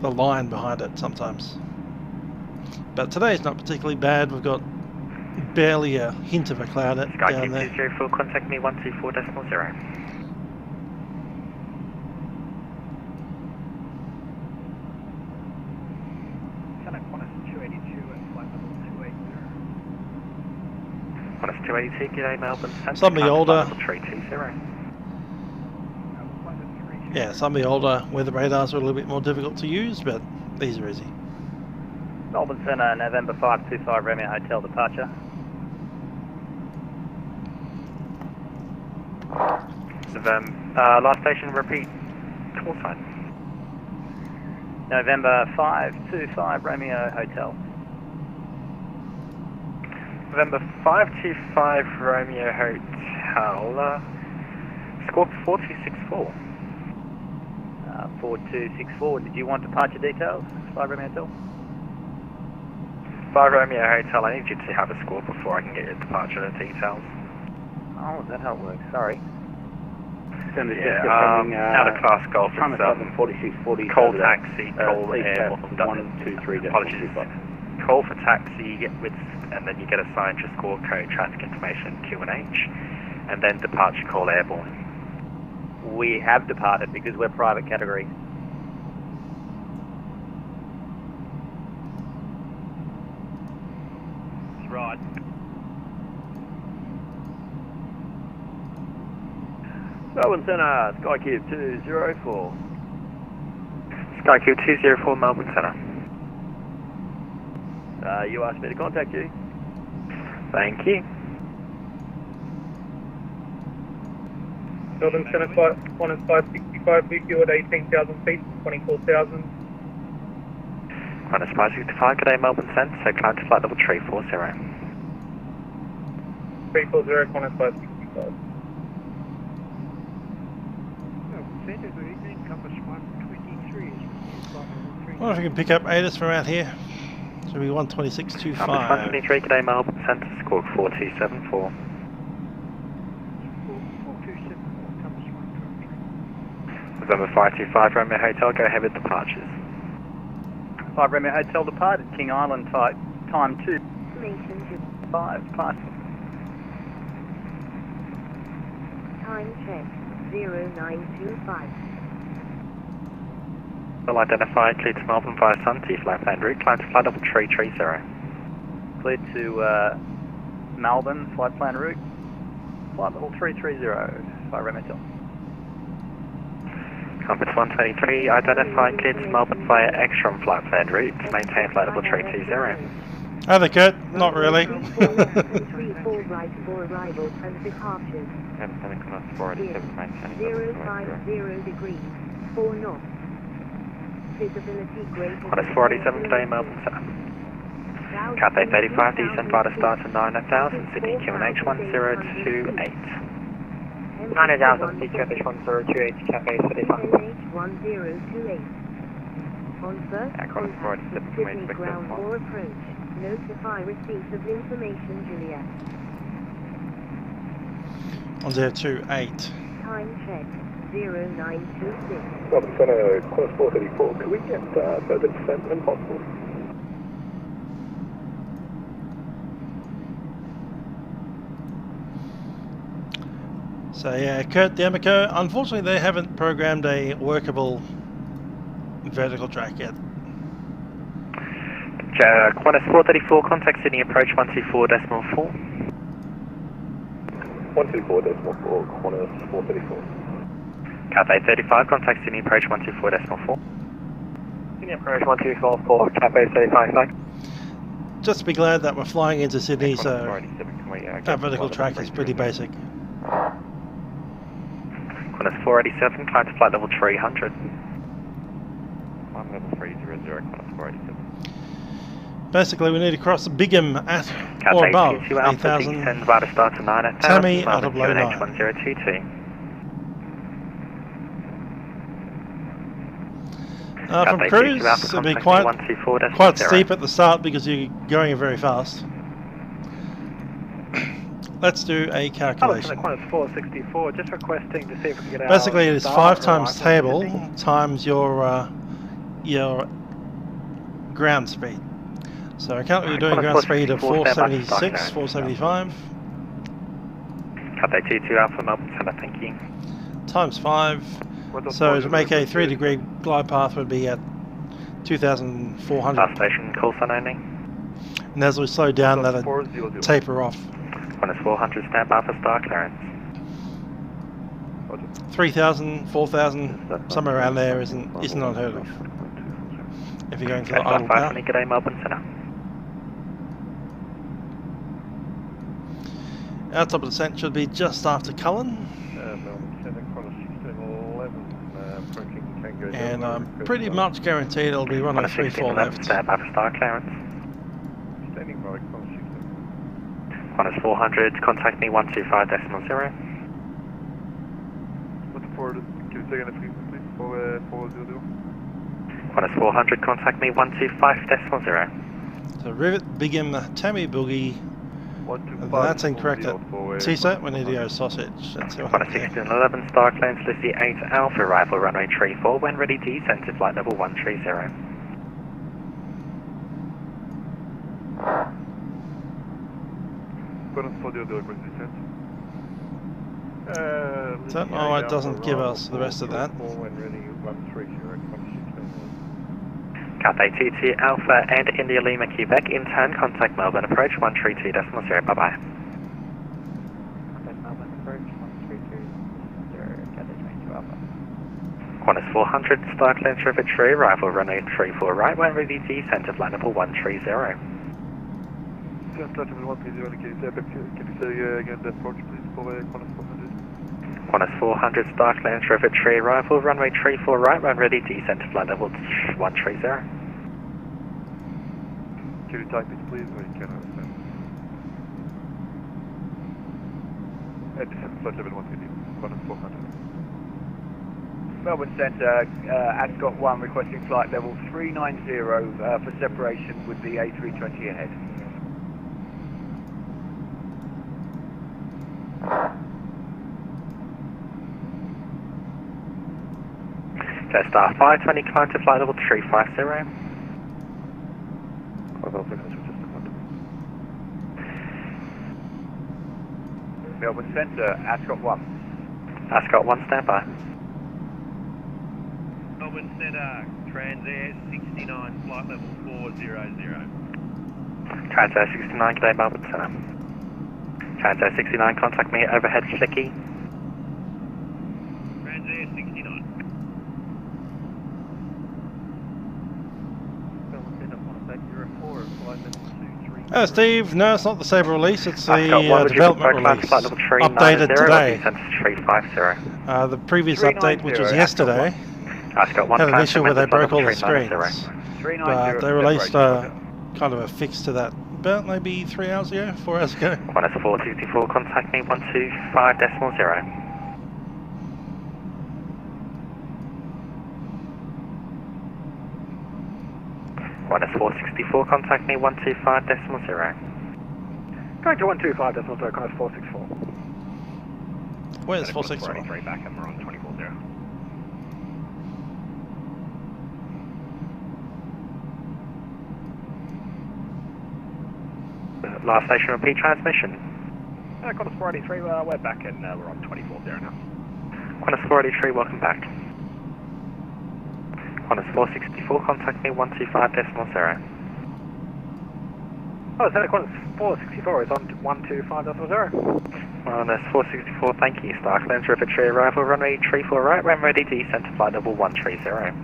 line behind it sometimes. But today it's not particularly bad. We've got barely a hint of a cloud down Skycube there. 204, contact me 124.0. Qantas 282, g'day Melbourne Centre. Some of the older, 320. yeah, some of the older weather radars are a little bit more difficult to use, but these are easy. Melbourne Centre, November 525 Romeo Hotel departure. Last station, repeat call sign. November 525 Romeo Hotel. November 525 Romeo Hotel. Squawk 4264. 4264. Did you want departure details? 5 Romeo Hotel. 5 Romeo Hotel. I need you to have a squawk before I can get your departure details. Oh, is that how it works? Sorry. Out of class golf itself. 4640. Call taxi, call air. 123. Apologies. Call for taxi with, and then you get assigned your score code, traffic information, Q&H, and then departure call airborne. We have departed because we're private category. That's right. Melbourne Centre, Skycube 204. Skycube 204, Melbourne Centre. You asked me to contact you. Thank you. Melbourne Centre, Qantas 565, VQ at 18,000 feet, 24,000. Qantas 565, good day Melbourne Centre, so climb to flight level 340. 340, Qantas 565. I wonder if we can pick up ATIS from out here. Should be 126.25. 123, good day Melbourne Centre, squawk 4274. November 525 Romeo Hotel, go ahead with departures. 5 Romeo Hotel departed, King Island type, time 2. 5, class. Time check, 0925. Well identified, clear to Melbourne via Sun, T flight plan route, climb to flight level 330. Cleared to Melbourne, flight plan route, flight level 330, 5 Romeo Hotel. Compass 123, identified, cleared to Melbourne via Extron flight plan route, maintain flight level 320. Hi there, Kurt. Not really. 34 right for arrival and departures. 050 degrees, 4 knots. Visibility greater than Qantas 487 today, Melbourne Centre. Cathay 35, descent via start to 9,000, Sydney QNH 1028. 9,000, QNH 1028, Cathay 35. QNH 1028. On first contact with Sydney ground or approach, notify receipt of information, Juliet. 1028. Time check, 0926. Melbourne Centre, Qantas 434. Could we get further descent when possible? So yeah, Kurt D'Amico, unfortunately they haven't programmed a workable vertical track yet. Qantas 434, contact Sydney approach 124.4. 124.4, Qantas 434. Cathay 35, contact Sydney approach 124.4. Sydney approach 1244, Cathay 35, thanks. Just be glad that we're flying into Sydney, so that vertical track is pretty basic. Qantas 487, climb to flight level 300. Climb level 300, Qantas 487. Basically, we need to cross Bigham at Cathay or above 22 Alpha, 8,000. descend via the start to 9,000. Tammy out of low 9. 1022. From cruise, it'll be quite steep at the start because you're going very fast. Let's do a calculation. Qantas 464, just requesting to see if we can get Basically, it is 5 times table times your ground speed. So currently we're doing ground speed of 476, 475. Cathay 22 Alpha Melbourne Centre, thank you. Times 5. So to make a 3-degree glide path would be at 2,400. Last station, call sign only. And as we slow down, that'll taper off. 400, stand by for star clearance. 3,000, 4,000, somewhere around there isn't unheard of. If you're going for the idle power. Good day, Melbourne Centre. Our top of descent should be just after Cullen. And I'm pretty much guaranteed it'll be runway 34 left. Stand by for star clearance. Standing by, 400, contact me 125.0. What's forward? Can you say again, please? 400. 400, contact me 125.0. So Rivet, Bigham, Tammy Boogie. That's incorrect at CSAT, we need to go sausage. That's 1611, star clearance, Lucy 8 Alpha, arrival runway 34, when ready descent to flight level 130. Don't know why it doesn't give us the rest of that. Cathay 22 Alpha and India Lima Quebec, in turn contact Melbourne approach 132.0, bye bye. Melbourne approach 132.0, Cathay 22 Alpha. 400, star clearance Rivet Tree, arrival runway 34 right, when ready descent to flight level 130. Just let me 130, can you say again the approach please for 400, star clearance Rivet Tree, arrival runway 34 right, when ready descent to flight level 130. Can you type it please, or you can't understand? At descent flight level 130, 400. Melbourne Centre, Ascot 1 requesting flight level 390 for separation with the A320 ahead. Jetstar 520, climb to flight level 350. Melbourne Centre, Ascot 1. Ascot 1, stand by. Melbourne Centre, Transair 69, flight level 400. Transair 69, good day, Melbourne Centre. Transair 69, contact me, overhead flicky. Transair 69. Steve, no, it's not the Sabre release, it's the development release, updated today. The previous update, which was yesterday, had an issue where they broke all the screens, but they released a kind of a fix to that about maybe 3 hours ago, 4 hours ago. 464, contact me 125.0. 464, contact me 125.0. Going to 125.0, class 464. Where's 464? Back and we're on 24.0. Last station, repeat transmission. Qantas 483, we're back and we're on 24.0 now. Qantas 483, welcome back. Qantas 464, contact me 125.0. Oh, so Qantas 464 is on 125.0. Qantas 464, thank you. Star clearance Rivet Tree, arrival runway 34 right, when ready descent to flight level 130.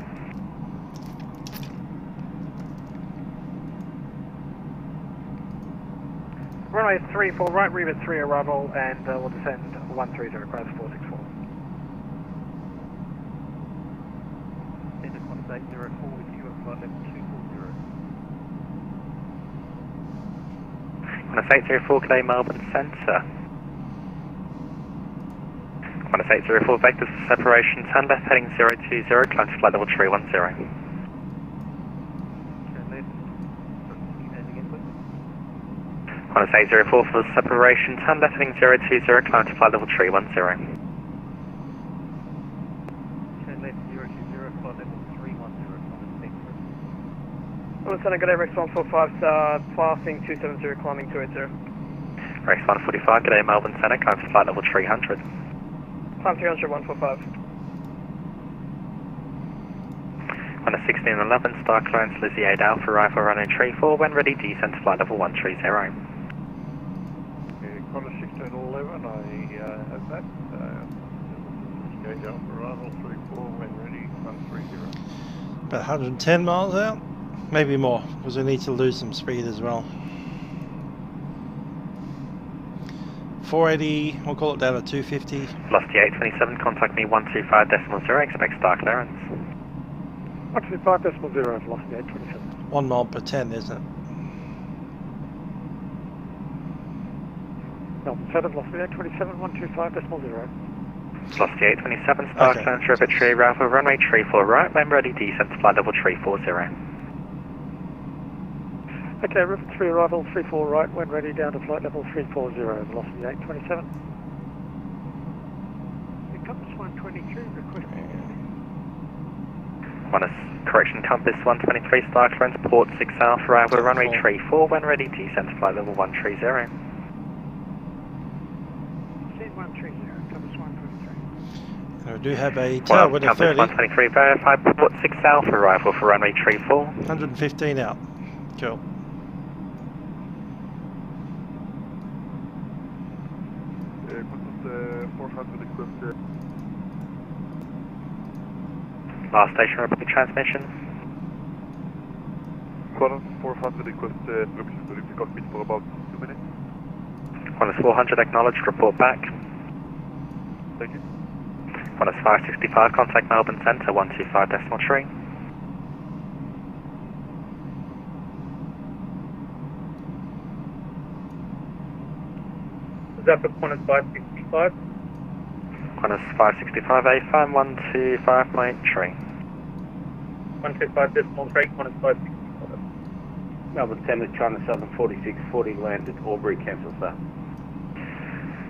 Runway 34 right, Rivet 3 arrival, and we'll descend 130, cross 464. Qantas 804 with you at flight level 240. Qantas 804, good day, Melbourne Centre. Qantas 804, vectors for separation, turn left heading 020, climb to flight level 310. Qantas 804 for separation, turn left heading 020, climb to flight level 310. Turn left 020, flight level 310, Qantas 804. Lieutenant, good day, Rex 145, passing 270, climbing 280. Rex 145, good day, Melbourne Centre, climb to flight level 300. Climb 300, 145. On a 1611, star clearance, Lizzie 8 Alpha, arrival runway 34, when ready, descend to flight level 130. Connor 1611, I have that. Lizzie 8 Alpha, arrival 34, when ready, 130. About 110 miles out, maybe more, because we need to lose some speed as well. 480, we'll call it down to 250. Velocity 827, contact me 125.0, expect star clearance. 125.0, velocity 827. 1 mile per 10, isn't it? Melbourne Centre, velocity 827, 125.0. Velocity 827, star clearance, rivet tree, arrival runway 34 right, when ready, descend to flight level 340. Okay, rivet 3 arrival 34 right, when ready, down to flight level 340, velocity 827. Compass 123, requesting. On a correction, compass 123, star clearance, port 6 Alpha, arrival runway 34, when ready, descend to flight level 130. Scene 130, compass 123. And we do have a tail with a compass 30. 123, verify port 6 Alpha, arrival for runway 34. 115 out. Cool. Compass 400 equipped. Last station, repeat transmission. Qudarant 400 equipped, permission to leave the cockpit for about 2 minutes. Qantas 400 acknowledged, report back. Thank you. Qantas 565, contact Melbourne Centre, 125.3. Is that for Qantas 565? Qantas 565, A5, 125.3. 125.3, Qantas 565. Melbourne Centre, China 74640, landed Albury, cancels that.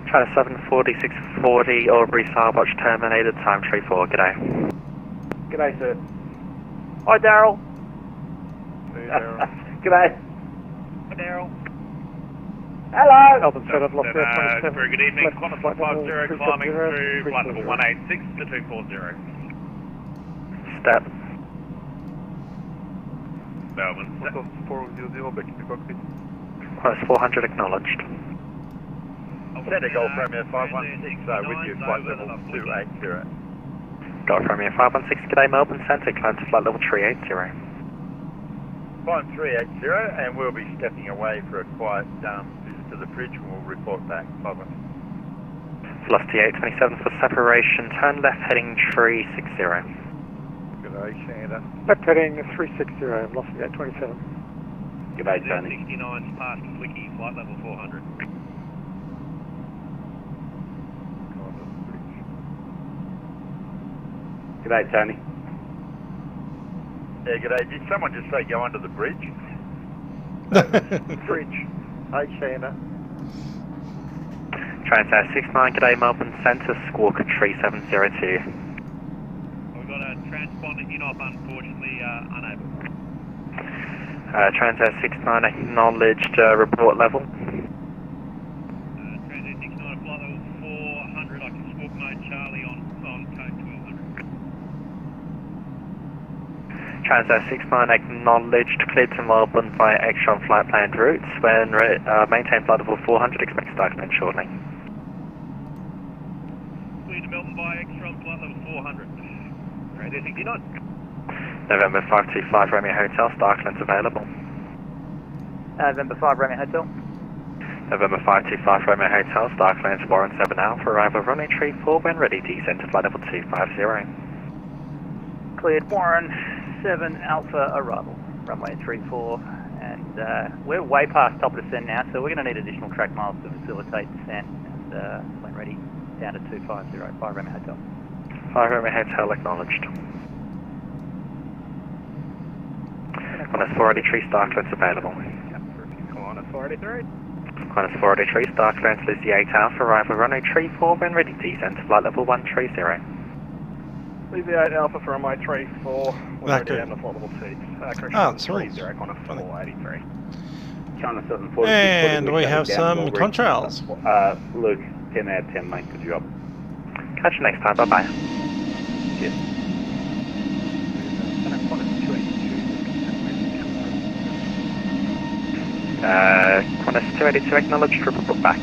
China 74640, Albury, Sarbotch, terminated, time 34, g'day. G'day, sir. Hi, Daryl. Hey, Daryl. G'day. Hi, Daryl. Hello! Melbourne Centre, velocity 827. Very good evening, Left Qantas flight level 150, 370, climbing through flight 340. level 186 to 240. Step. Melbourne. Qantas 400, back in the cockpit. Qantas 400 acknowledged. Centre Golf Romeo 516, with you, flight level 280. Golf Romeo 516, g'day, Melbourne Centre, climb to flight level 380. Climb 380, and we'll be stepping away for a quiet visit to the bridge, and we'll report back. Bye-bye. Velocity 827 for separation, turn left heading 360. G'day, Santa. Left heading 360, velocity 827. G'day, Tony. 69's past Flicky, flight level 400. G'day, Tony. Yeah, g'day. Did someone just say go under the bridge? Bridge. Hey, Santa. Transat 69, g'day, Melbourne Centre, Squawk 3702. We've got a transponder in off, unfortunately, unable. Transat 69 acknowledged, report level. Transat 69, flight level 400, I can squawk mode Charlie on code 1200. Transat 69 acknowledged, cleared to Melbourne via extra on flight planned routes. When maintain flight level 400, expect start clearance shortly. Cleared to Melbourne via extra on flight level 400. Transat 69. November 525 Romeo Hotel, star clearance available. November 5 Romeo Hotel. November 525 Romeo Hotel, star clearance Warren 7 Alpha, arrival runway 34, when ready, descend to flight level 250. Cleared Warren 7 Alpha, arrival. Runway 34, and we're way past top of descent now, so we're going to need additional track miles to facilitate descent, and when ready, down to 250, 5 Romeo Hotel. 5 Romeo Hotel acknowledged. Qantas 483, star clearance available. Qantas 483. Qantas 483, star clearance Lizzie 8 Alpha, arrival runway 34, when ready, descend to flight level 130. BB8 Alpha for runway 34. We're That ready good. down to flight level 6. Correction, Ah, sweet. 30, Qantas 483. China 746. And we have some contrails. Luke, 10 out of 10, mate. Good job. Catch you next time. Bye bye. Cheers. Qantas 282, acknowledge, triple book back.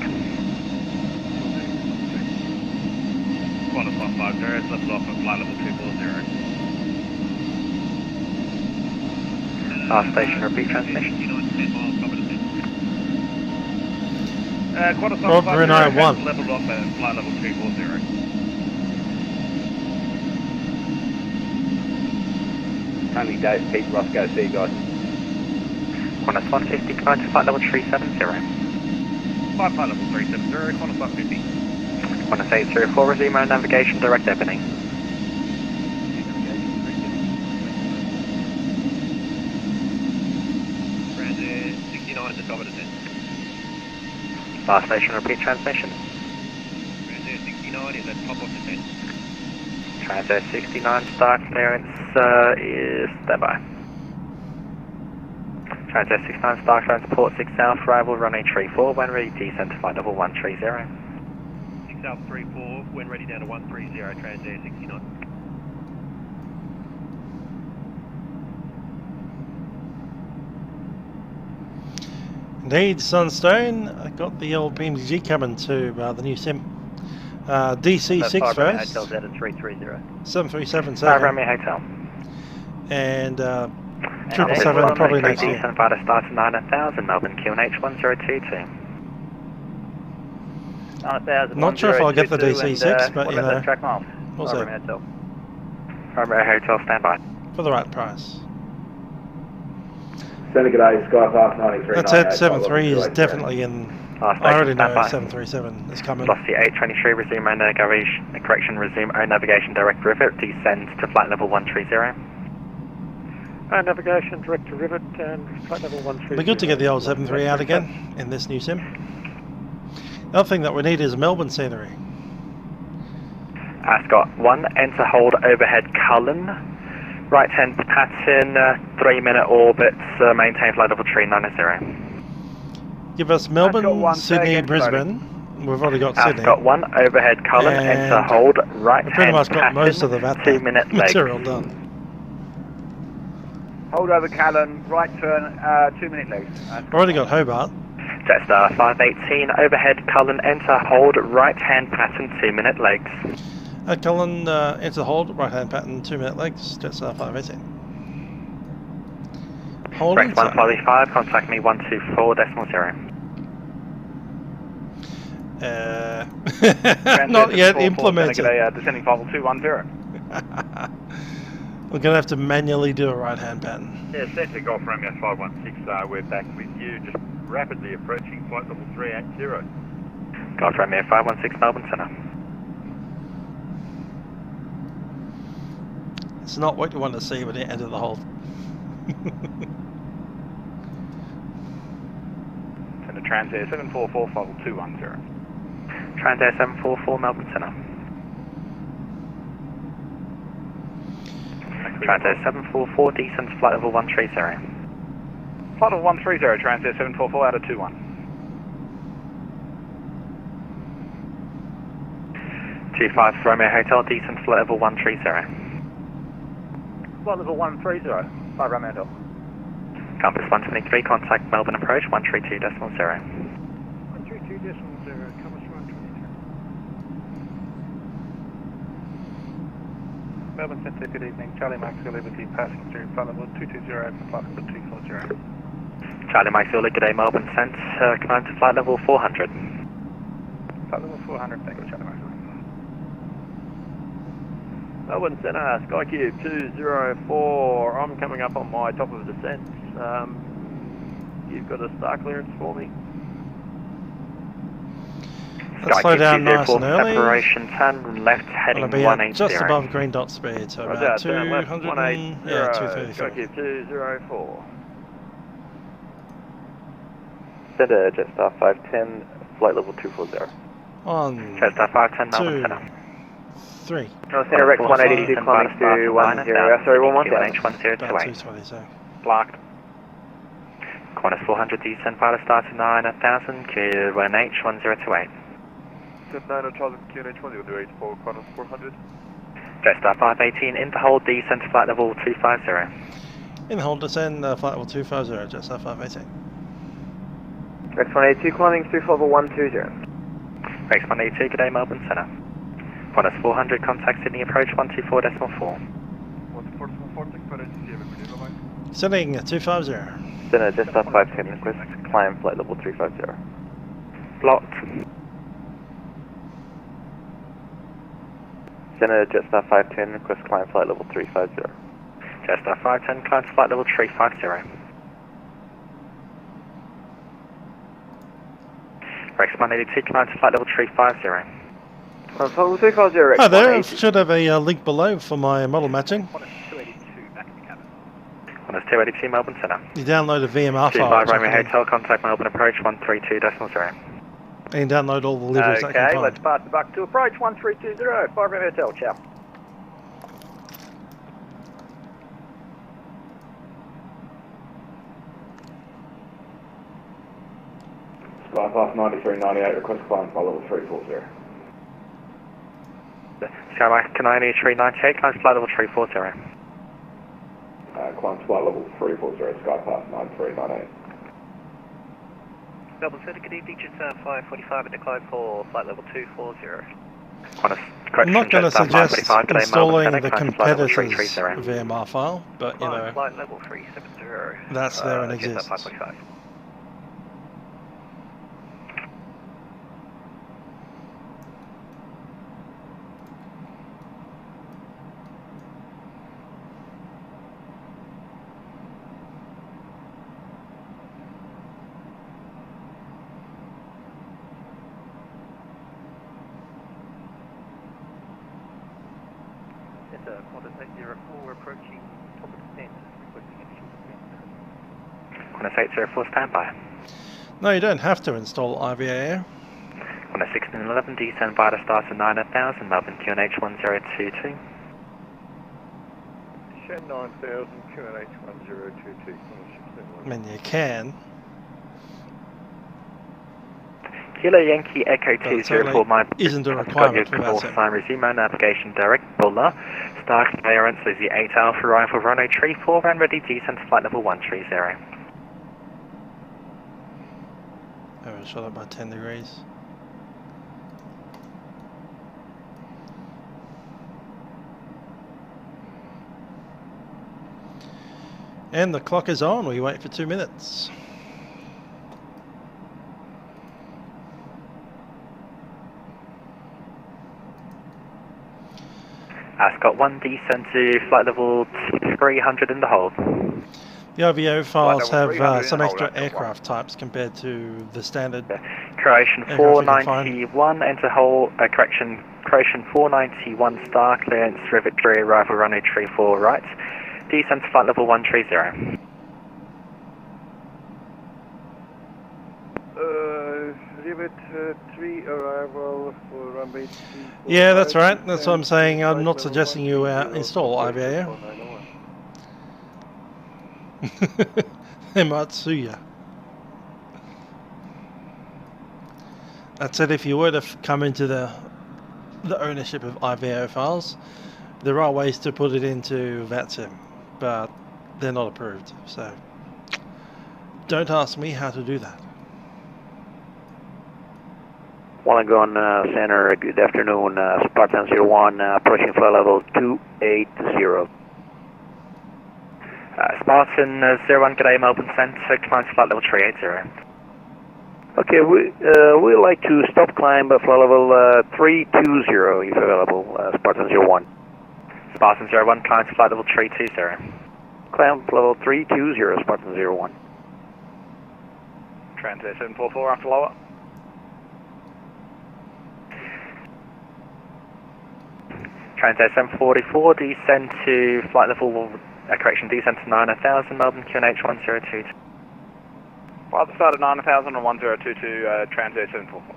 Qantas 150, it's lifted off at flight level 240. Station, repeat transmission. Qantas Roger, 150 I1. has leveled off at flight level 240. Tony, Dave, Pete, Roscoe, see you guys. Qantas 150, climb to flight level 370. Flight level 370, Qantas 150. Qantas 804, resume our navigation, direct opening. Transit 69 to top of descent. Last station, repeat transmission. Transit 69 is at top of descent. Transit 69, start clearance is standby. Transit 69, start clearance, port 6 south, arrival runway 34, when ready, descent to flight level 130. 6 South 34, when ready down to 130, Transit 69. Indeed, Sunstone. I got the old BMG coming to the new sim. DC6 first. Hotel's out at 330. 7377. Romeo Hotel. And 777 probably next year. Descent via start to 9000, Melbourne QNH 1022. 9000. Not sure if I'll get the DC6, but what you about know, the track miles? we'll see. Romeo Hotel. Romeo Hotel, standby. For the right price. Send a g'day, Skypass 93. That's it, 73 is definitely in. I already know 737 is coming. Velocity 823, resume own navigation, correction, resume own navigation direct rivet, descend to flight level 130. Navigation direct to rivet and flight level 130. It'd be good to get the old 73 out again in this new sim. The other thing that we need is Melbourne scenery. Ascot 1, enter hold overhead Cullen. Right hand pattern, 3-minute orbits, maintain flight level 390. Give us Melbourne, Sydney, Brisbane. We've already got Sydney. Ascot 1, overhead Cullen, enter hold, right hand pretty much got pattern, most of the 2-minute leg. material done. Hold over Callan, right turn, 2-minute legs. Already got Hobart. Jetstar 518, overhead Cullen, enter hold, right hand pattern, 2-minute legs. At Cullen, enter hold, right hand pattern, 2-minute legs, Jetstar 518. Hold Correct 145, contact me 124.0. Not yet implemented. Descending flight level 210. We're going to have to manually do a right hand pattern. Yeah, Saitek Golf Romeo 516, we're back with you, just rapidly approaching flight level 380. Golf Romeo 516, Melbourne Centre. It's not what you want to see when you enter the hold. Send a Transair 744, flight level 210. Transair 744, Melbourne Centre. Transair 744, descent to flight level 130. Flight level 130, Transair 744 out of 21. 25 Romeo Hotel, descent to flight level 130. Flight level 130, 5 Romeo Hotel. Compass 123, contact Melbourne approach 132.0. 132.0, Compass 123. Melbourne Centre, good evening. Charlie Maxwell Liberty passing through flight level 220 for flight level 240. Charlie Maxwell, good day, Melbourne Centre, climb to flight level 400. Flight level 400, thank you, Charlie Maxwell. Melbourne Centre, Skycube 204. I'm coming up on my top of descent. You've got a star clearance for me? Let's slow down nice and early. Separation, turn left heading 180. Just above green dot speed, so about 200, yeah, 234. Skycube 204. Centre, Jetstar 510, flight level 240. On Jetstar 510, Melbourne Centre. 3. No, Center Rex 182 climbing to 10, sorry, 11. About 220, so. Blocked. Qantas 400, descend pilot start to 9000, QNH 1028. Descend 9000, QNH 1028 for Qantas 400. Jetstar 518, in the hold, descend to flight level 250. In the hold, descend flight level 250, Jetstar 518. Rex 182 climbing through level 120. Rex 182, good day, Melbourne Centre. Qantas 400, contact Sydney approach 124.4. 124.4, take for NCC, Sending 250. Center Jetstar 510, request climb flight level 350. Blocked. Center Jetstar 510, request climb flight level 350. Jetstar 510, climb to flight level 350. Rex 182, climb to flight level 350. Flight level 350, Rex. Hi there, I should have a link below for my model matching. Qantas 282, Melbourne Centre. You download a VMR file. 25 Romeo Hotel, contact Melbourne approach 132.0. And download all the liveries that you can Okay, find. let's pass the buck to approach 1320, 5 Romeo Hotel, ciao. Skypass 9398, request climb flight level 340. Skymark Canine 398, climb to flight level 340. Climb flight level 340, Skypass 9398. Melbourne Centre, good evening, Jetstar 545 and decline for flight level 240. I'm not going to suggest installing the Centre, competitor's 330. VMR file, but you know, Flight level 370. that's there and Jetstar exists. 545. Approaching top of descent, requesting initial descent. Qantas 804, standby. No, you don't have to install IVAO. Qantas 1611, descend via the start to 9000, Melbourne QNH 1022. Descend 9000, QNH 1022. I mean, you can. Kilo Yankee Echo 204, my isn't a requirement for call that. sign, resume our navigation direct Buller. Star clearance is the 8 Alpha Rifle Runway 34 and ready descent to flight level 130. I was shot up by 10 degrees. And the clock is on, we wait for 2 minutes. Ascot 1, descend to flight level 300 in the hold. The OVO files have 300 some in extra hold, aircraft types compared to the standard. Croatian aircraft you can find. 491, enter hold, correction, Croatian 491, star clearance, rivet rear, rifle runway 34 right. Descend to flight level 130. Rivet 3 arrival for runway 34. Yeah, that's right. That's what I'm saying. I'm not suggesting you install IVAO. They might sue you. That said, if you were to come into the ownership of IVAO files, there are ways to put it into Vatsim, but they're not approved. So don't ask me how to do that. Wollongong Center, good afternoon, Spartan 01, approaching flight level 280. Spartan 01, good day, Melbourne Centre, climb to flight level 380. Okay, we'd like to stop climb at flight level 320 if available, Spartan 01. Spartan 01, climb to flight level 320. Climb level 320, Spartan 01. Transit 744 after lower. Transit 744, descend to flight level, correction, descend to 9000, Melbourne QNH 1022. Flight the start at 9000 and 1022, Transit 744.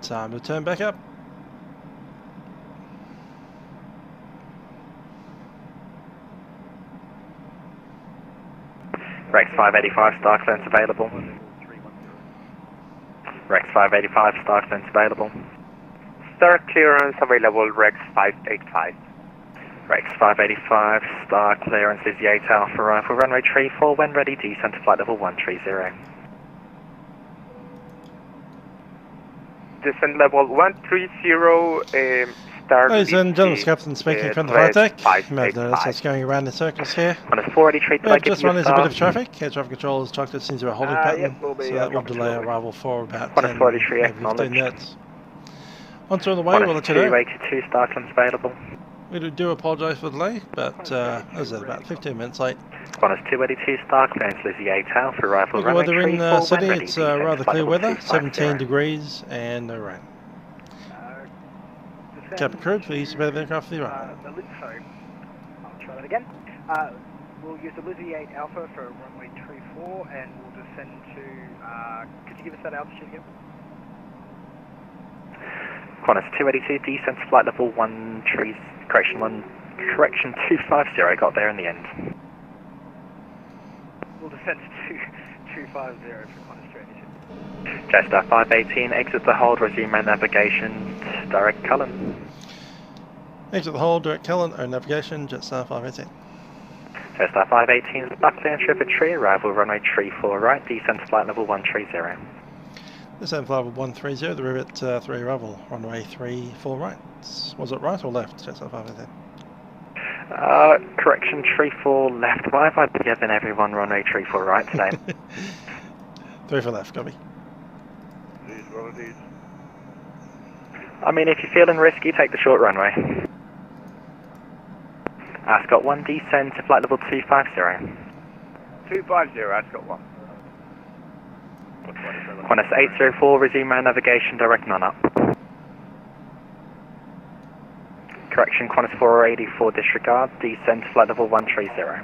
Time to turn back up. Rex 585, star clearance available. Rex 585, star clearance available. Star clearance available, Rex 585. Rex 585, star clearance is the 8 Alpha Rifle, runway 34, when ready, descent to flight level 130. Descent level 130, start. Ladies and gentlemen, Captain speaking from the Saitek. That's going around in circles here. On a 483, We've just run into a bit of traffic. Air traffic control has chucked us into a holding pattern, so that will delay arrival for about 10 maybe 15 minutes. Once we're on the way, we'll let you know. 282, star clearance available. We do apologise for the delay, but as I said, about 15 minutes late. Qantas 282, star clearance, Lizzie 8 Alpha Rifle, Look at runway weather in 34, Sydney, ready, it's descent rather to clear flight level weather, 17 250. degrees and no rain. Captain Crew, please prepare the aircraft for the runway. Sorry, I'll try that again. We'll use the Lizzie 8 Alpha for runway 34 and we'll descend to, could you give us that altitude again? Qantas 282, descent to flight level 250, got there in the end. We'll descend to 250 for Qantas 282. Jetstar 518, exit the hold, resume main navigation, direct Cullen. Exit the hold, direct Cullen, own navigation, Jetstar 518. Jetstar 518, star clearance River Tree, arrival runway 34 right, descent to flight level 130. Descent flight level 130, the Rivet 3 arrival, runway 34 right. Was it right or left, Jetstar 518? Correction, 34 left. Why have I given everyone runway 34 right today? 34 left, copy. I mean, if you're feeling risky, take the short runway. Ascot 1, descend to flight level 250. 250, Ascot 1. Qantas 804, resume main navigation, direct none up. Correction, Qantas 484, disregard, descend to flight level 130.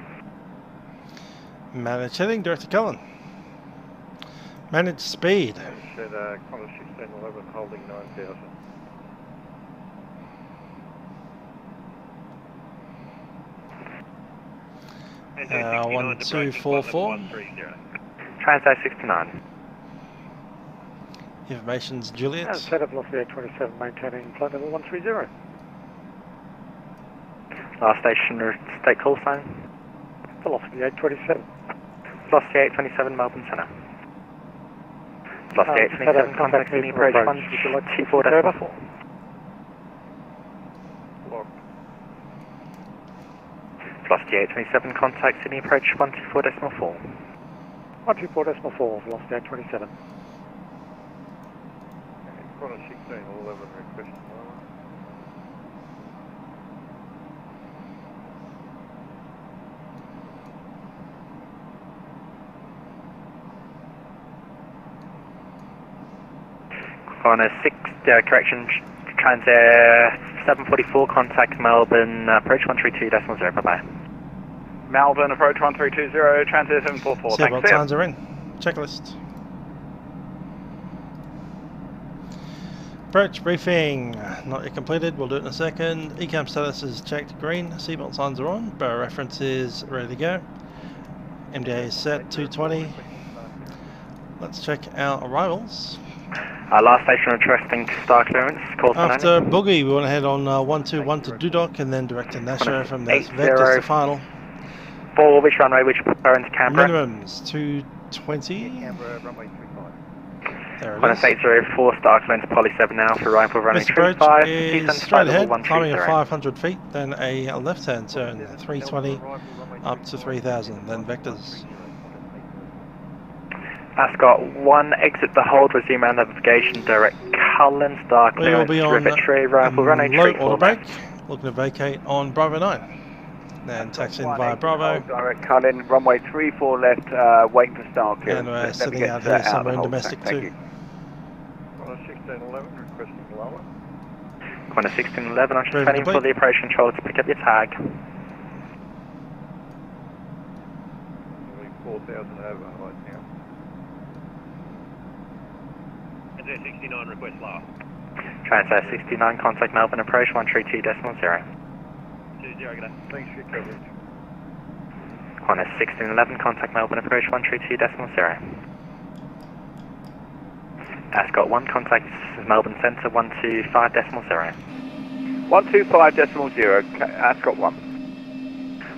Manage heading, direct to Cullen. Manage speed. Said Qantas 1611 holding 9000. 1244. Transact 69. Information's Juliet. Set up velocity 827, maintaining flight level 130. Last station, state call sign. Velocity 827. Velocity 827, Melbourne Centre. Velocity 827, contact Sydney approach 124.4. Velocity 827, contact Sydney approach 124.4. 124.4, velocity 827. Qantas 1611 request lower. Qantas 6, correction, Transair 744, contact Melbourne approach 132.0, bye-bye. Melbourne approach 1320, Transair 744, thanks. Seatbelt signs are in. Checklist. Approach briefing not yet completed, we'll do it in a second. ECAM status is checked green, seatbelt signs are on, barrel reference is ready to go. MDA is set 220. Let's check our arrivals. Last station requesting star clearance, call sign. After Boogie, we went ahead on 121 to Dudok and then direct to Nasher from there Vectors to final. For which runway, which current Canberra? Minimums 220. Canberra, runway 35. There it Qantas is. 804, star clearance, Poly 7 now for arrival running This approach 35, is descent straight flight level ahead, climbing at 130. 500 feet, then a left-hand turn, 320 up to 3000, then Vectors. Ascot 1, exit the hold, resume main navigation, direct Cullen, star We will clearance, be on Rivet Tree, arrival running low 34 auto brake, left. looking to vacate on Bravo 9. Then taxi in via Bravo, Direct Cullen, runway 34 left, waiting for star clearance. and we're Let me sitting get, out here somewhere in hold domestic track, thank too. you. Qantas 1611 requesting lower. Qantas 1611, I'm just Briefing waiting for complete. the approach controller to pick up your tag. Nearly 4,000 over right now. Transair 69 request lower. Transfer 69, contact Melbourne approach 132.0. 20, good day. Thanks for your coverage. Qantas 1611, contact Melbourne approach 132.0. Ascot 1, contact Melbourne Centre 125.0. 125.0, Ascot 1.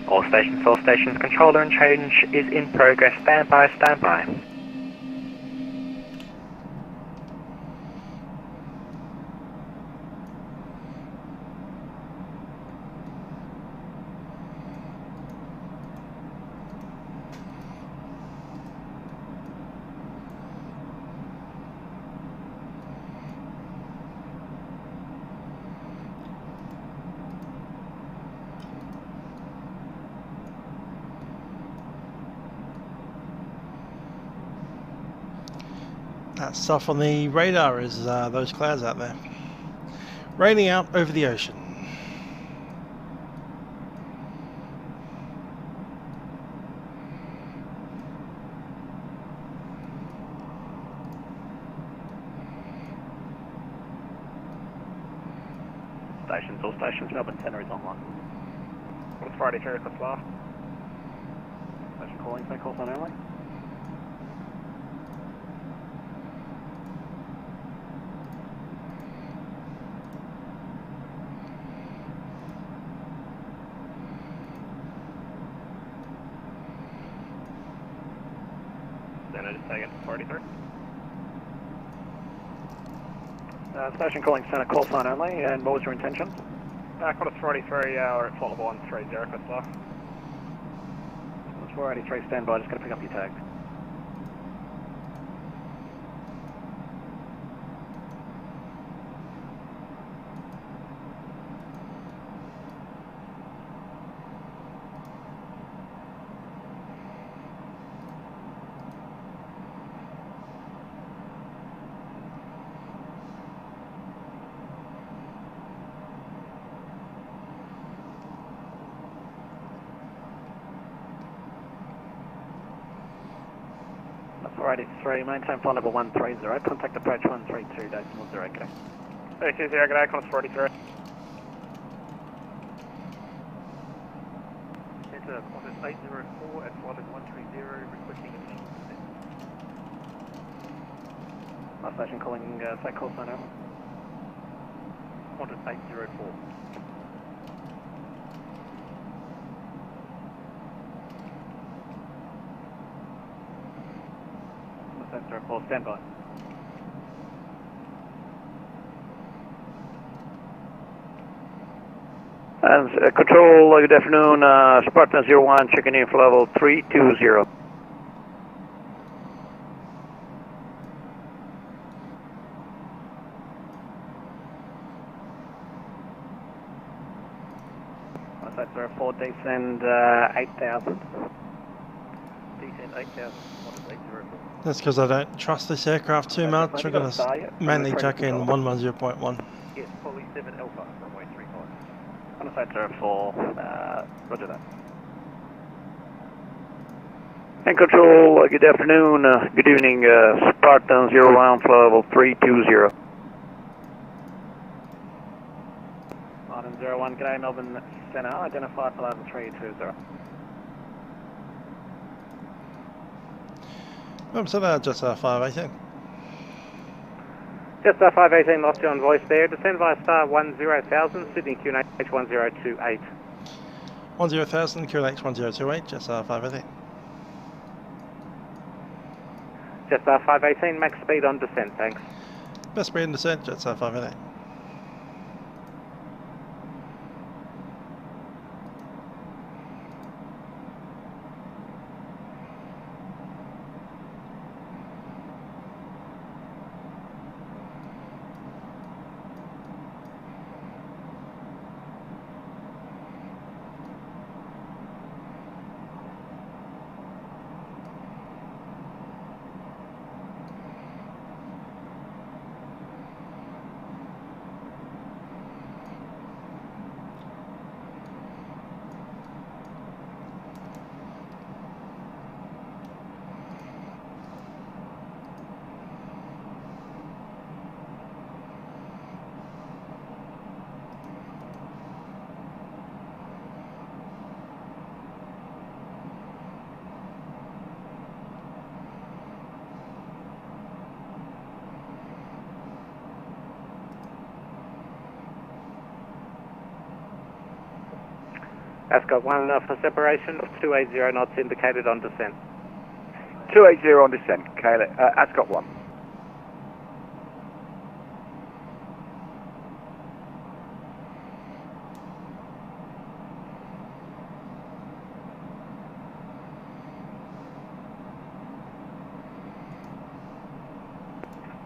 All stations, controller and change is in progress, stand by. That stuff on the radar is those clouds out there. Raining out over the ocean. All stations, Melbourne Centre is online. What's Friday here at the floor? Station calling, so call sign only. Then I just take it, 43. Station calling centre, call sign only, and what was your intention? Qantas 43, we're at flight level 130, first floor. It's 483, stand by, just going to pick up your tag. That's 483, maintain flight level 130, contact approach 132.0, okay. 320, good day, Qantas 43. Enter Qantas 804 at flight level 130, requesting additional descent. My station calling, say call sign only. Qantas 804. Center 4, stand by. And control, good afternoon, Spartan 01, checking in for level 320. Center 4, descend 8,000. Descend 8,000, Qantas 804. That's because I don't trust this aircraft too much. I'm going to mainly chuck in 110.1. Yes, Polly 7 Alpha, runway 35. Qantas 804, roger that. And control, good afternoon, good evening, Spartan 01, flight level 320. Spartan 01, good day, Melbourne Centre, identify for level 320. So that Jetstar 518. Jetstar 518 lost you on voice there. Descend via star 10,000, Sydney QNH 1028. 10,000, QNH 1028, Jetstar 518. Jetstar 518, max speed on descent, thanks. Best speed in descent, Jetstar 518. Ascot 1 for separation of 280 knots indicated on descent. 280 on descent, Caleb. Ascot 1.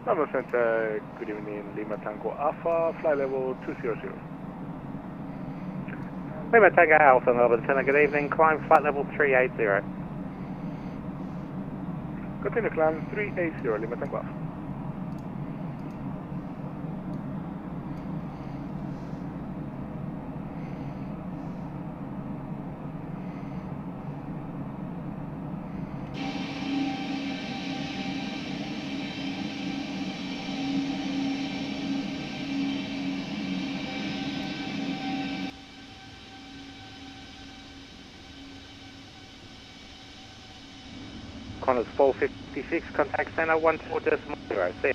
Number Center, good evening, Lima Tango Alpha, fly level 200. Lima Tango Alpha, Melbourne Center, good evening, climb flight level 380. Continue climb 380, Lima Tango Alpha. Qantas 456, contact center 14.0. See.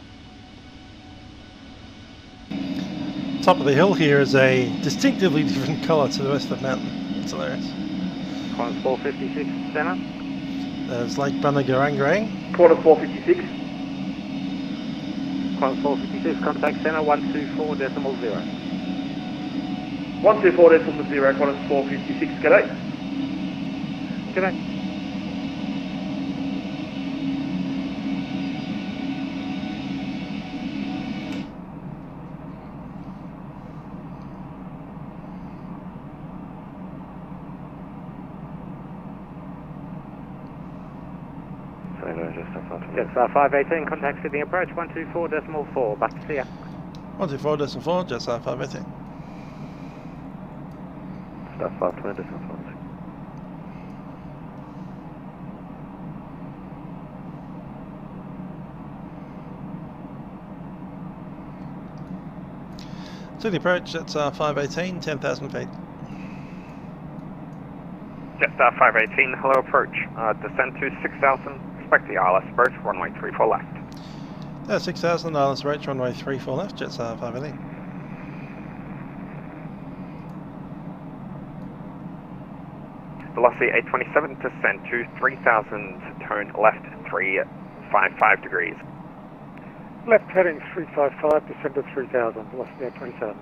Top of the hill here is a distinctively different colour to the rest of the mountain. It's hilarious. Qantas 456, center. There's Lake Bunnagarang. Qantas 456. Qantas 456, contact center 124.0. 124.0, Qantas 456, g'day. G'day. Jetstar 518, contact Sydney approach 124.4, back to see ya. 124.4, Jetstar 518. Star 520.4. Sydney approach, Jetstar 518, 10,000 feet. Jetstar 518, hello approach, descend to 6,000. Expect the ILS approach, runway 34 left. 6,000, ILS approach, runway 34 left, Jetstar 518. Velocity 827, descend to 3,000, turn left 355 degrees. Left heading 355, descend to 3,000, velocity 827.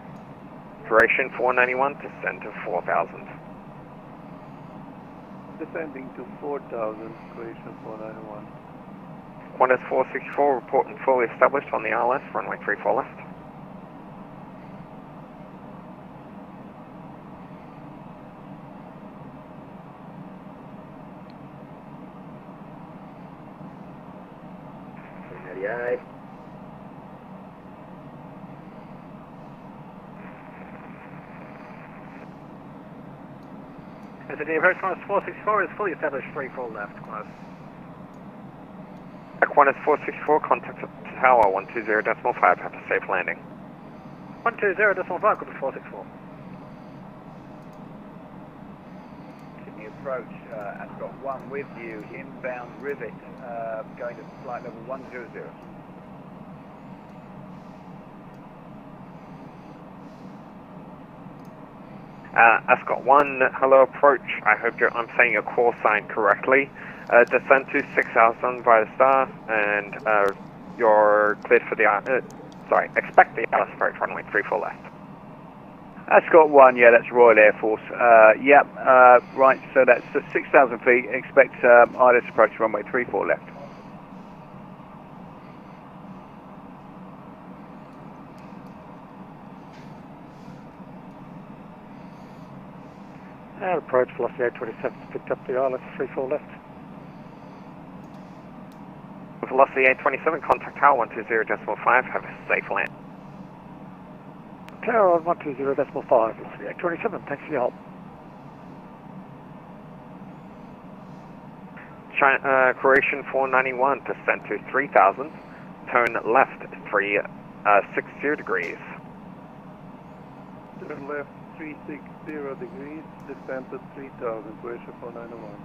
Duration 491, descend to 4,000. Descending to 4,000, duration 491. Qantas 464, reporting fully established on the ILS, runway 34 left. Sydney approach Qantas 464 is fully established 34 left, Qantas. Qantas 464, contact Tower 120.5, have a safe landing. 120.5, good to 464. Sydney approach, Ascot 1 with you, inbound Rivet, going to flight level 100. Ascot 1, hello approach, I hope I'm saying your call sign correctly. Descend to 6,000 via the star, and you're cleared for the, expect the ILS approach, runway 34 left. Ascot 1, yeah, that's Royal Air Force. Right, so that's 6,000 feet, expect ILS approach, runway 34 left. Approach velocity 827, picked up the ILS 34 left. Velocity 827, contact Tower 120.5, have a safe land. Tower 120.5, velocity 827, thanks for your help. Croatian 491, descend to 3,000, turn left 360 degrees. Turn left 360 degrees, descend to 3,000, Croatia 491.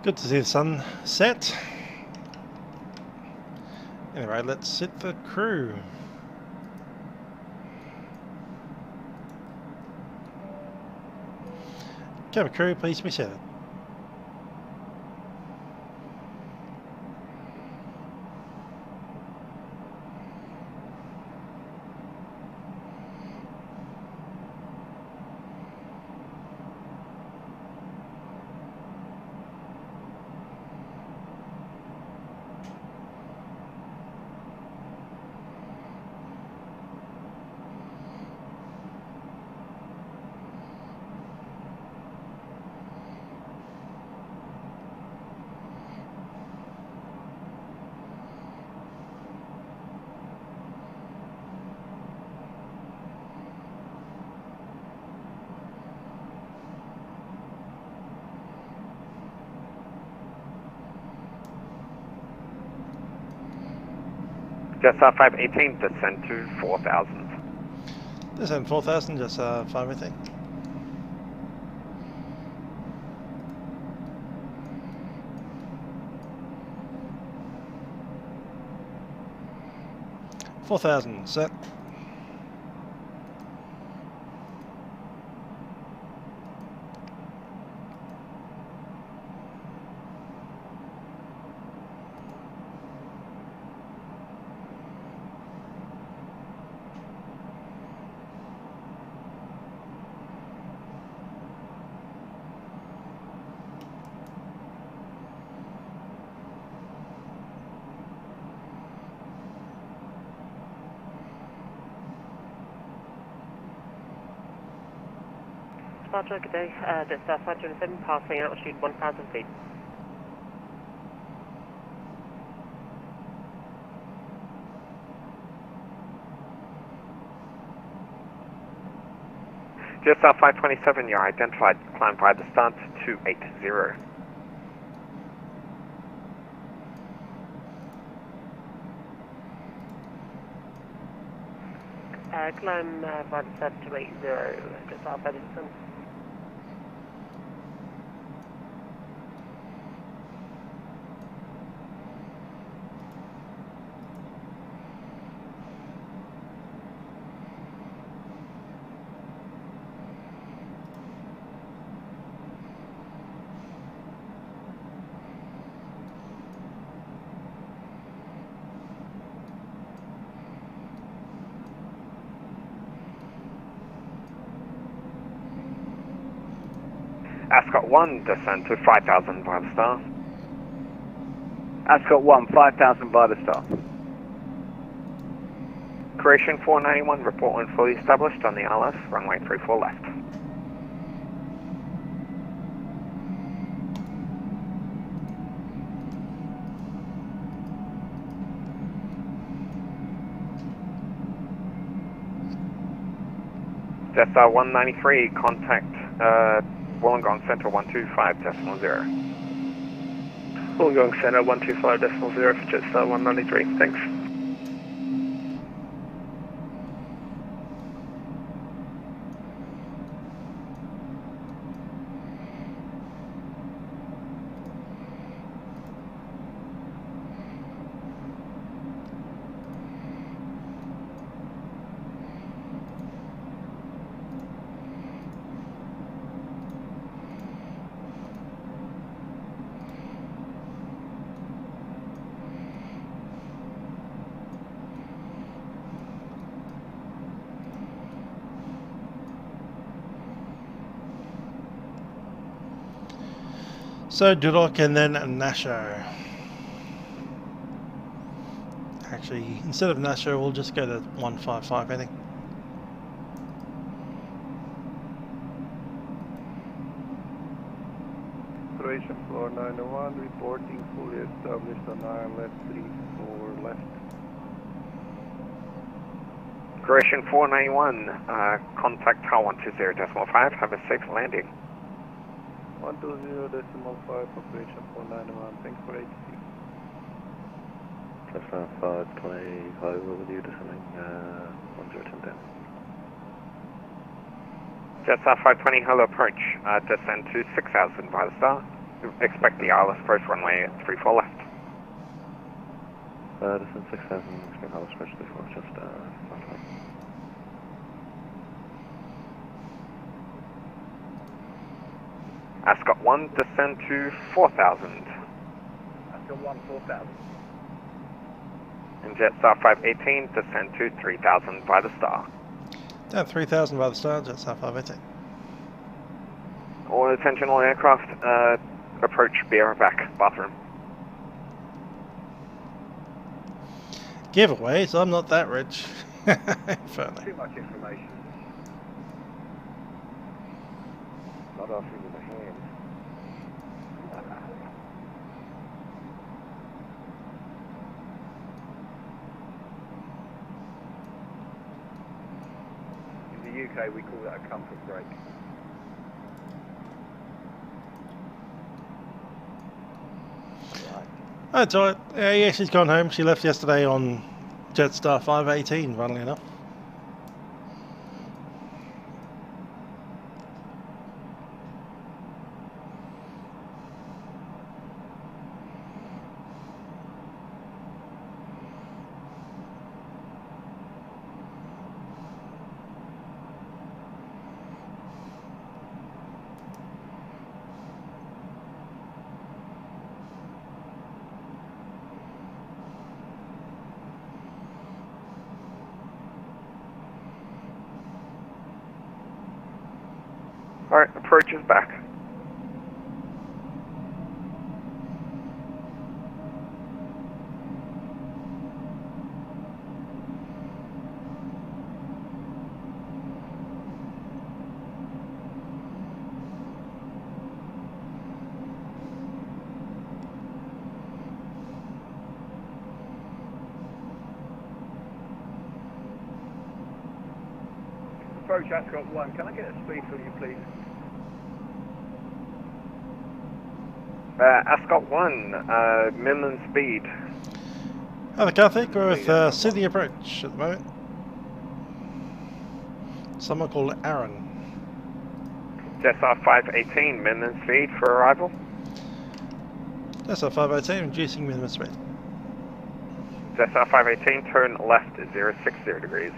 Good to see the sun set. Anyway, let's sit the crew. Cabin crew, please be seated. Jetstar 518, descend to 4,000. Descend 4,000, just 518. Set. Departure, good day. Jetstar 527, passing altitude 1,000 feet. Jetstar 527, you're identified, climb by the start 280. Climb by the start 280, Jetstar 527. Ascot 1, descend to 5,000 by the star. Ascot 1, 5,000 by the star. Creation 491, report when fully established on the ILS, runway 34 left. Jetstar 193, contact Wollongong Center 125.0. Wollongong Center 125.0 for Jetstar 193, thanks. So Dudok and then Nasho. Actually, instead of Nasho, we'll just go to 155, I think. Operation floor 901, reporting fully established on ILS 34 left. Creation 491, contact Tower 120.5, have a safe landing. 120.5, operation 491, thanks for ATC. Jetstar 520, high with you, descending 1010. Jetstar 520, hello approach, descend to 6,000 by the star. expect the ILS approach runway 34 left. Descent 6000, expect ILS approach 34, just left line. Ascot 1, descend to 4000. Ascot 1, 4000. And Jetstar 518, descend to 3000 by the star. Down 3000 by the star, Jetstar 518. All attention, all aircraft, approach beer back, bathroom. Giveaways, I'm not that rich. Funny. Too much information. Not offering with a hand. In the UK, we call that a comfort break. Oh, it's alright. Yeah, she's gone home. She left yesterday on Jetstar 518, funnily enough. Alright, approach is back. Approach Ascot 1, can I get a speed from you, please? Ascot 1, minimum speed. Hello, Kathy. We're with Sydney approach at the moment. Someone called Aaron. Jetstar 518, minimum speed for arrival. Jetstar 518, reducing minimum speed. Jetstar 518, turn left 060 degrees.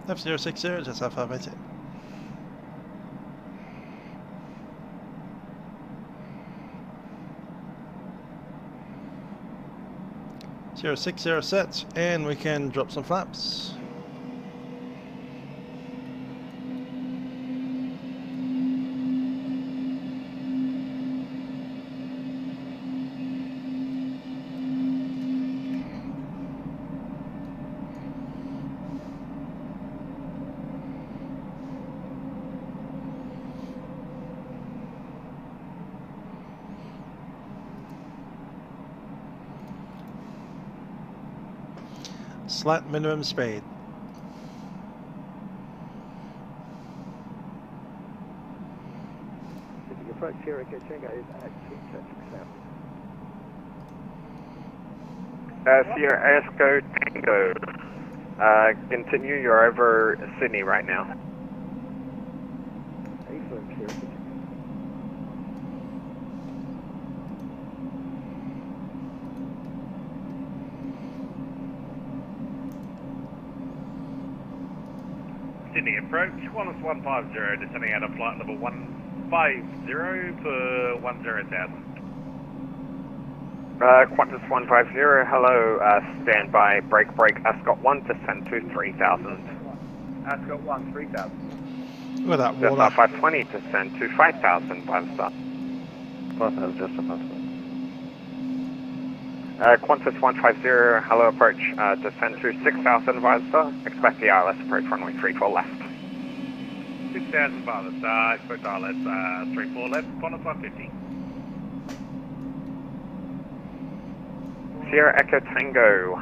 Left 060, Jetstar 518. Zero 60 sets, and we can drop some flaps. Slat minimum speed. The approach here at Tango is at 6 Sierra Echo Tango. Continue, you're over Sydney right now. A-firm Sierra. Sydney approach, Qantas 150, descending out of flight level 150 for 10,000. Qantas 150, hello, standby, break, Ascot 1, descend to 3000. Ascot 1, 3000. With that Jetstar water. 520, descend to 5000 by the start. 5000, just above. Qantas 150, hello approach, descend to 6000 via the star, expect the ILS approach runway 34 left. 6,000 by the star, expect ILS 34 left, Qantas 150. Sierra Echo Tango,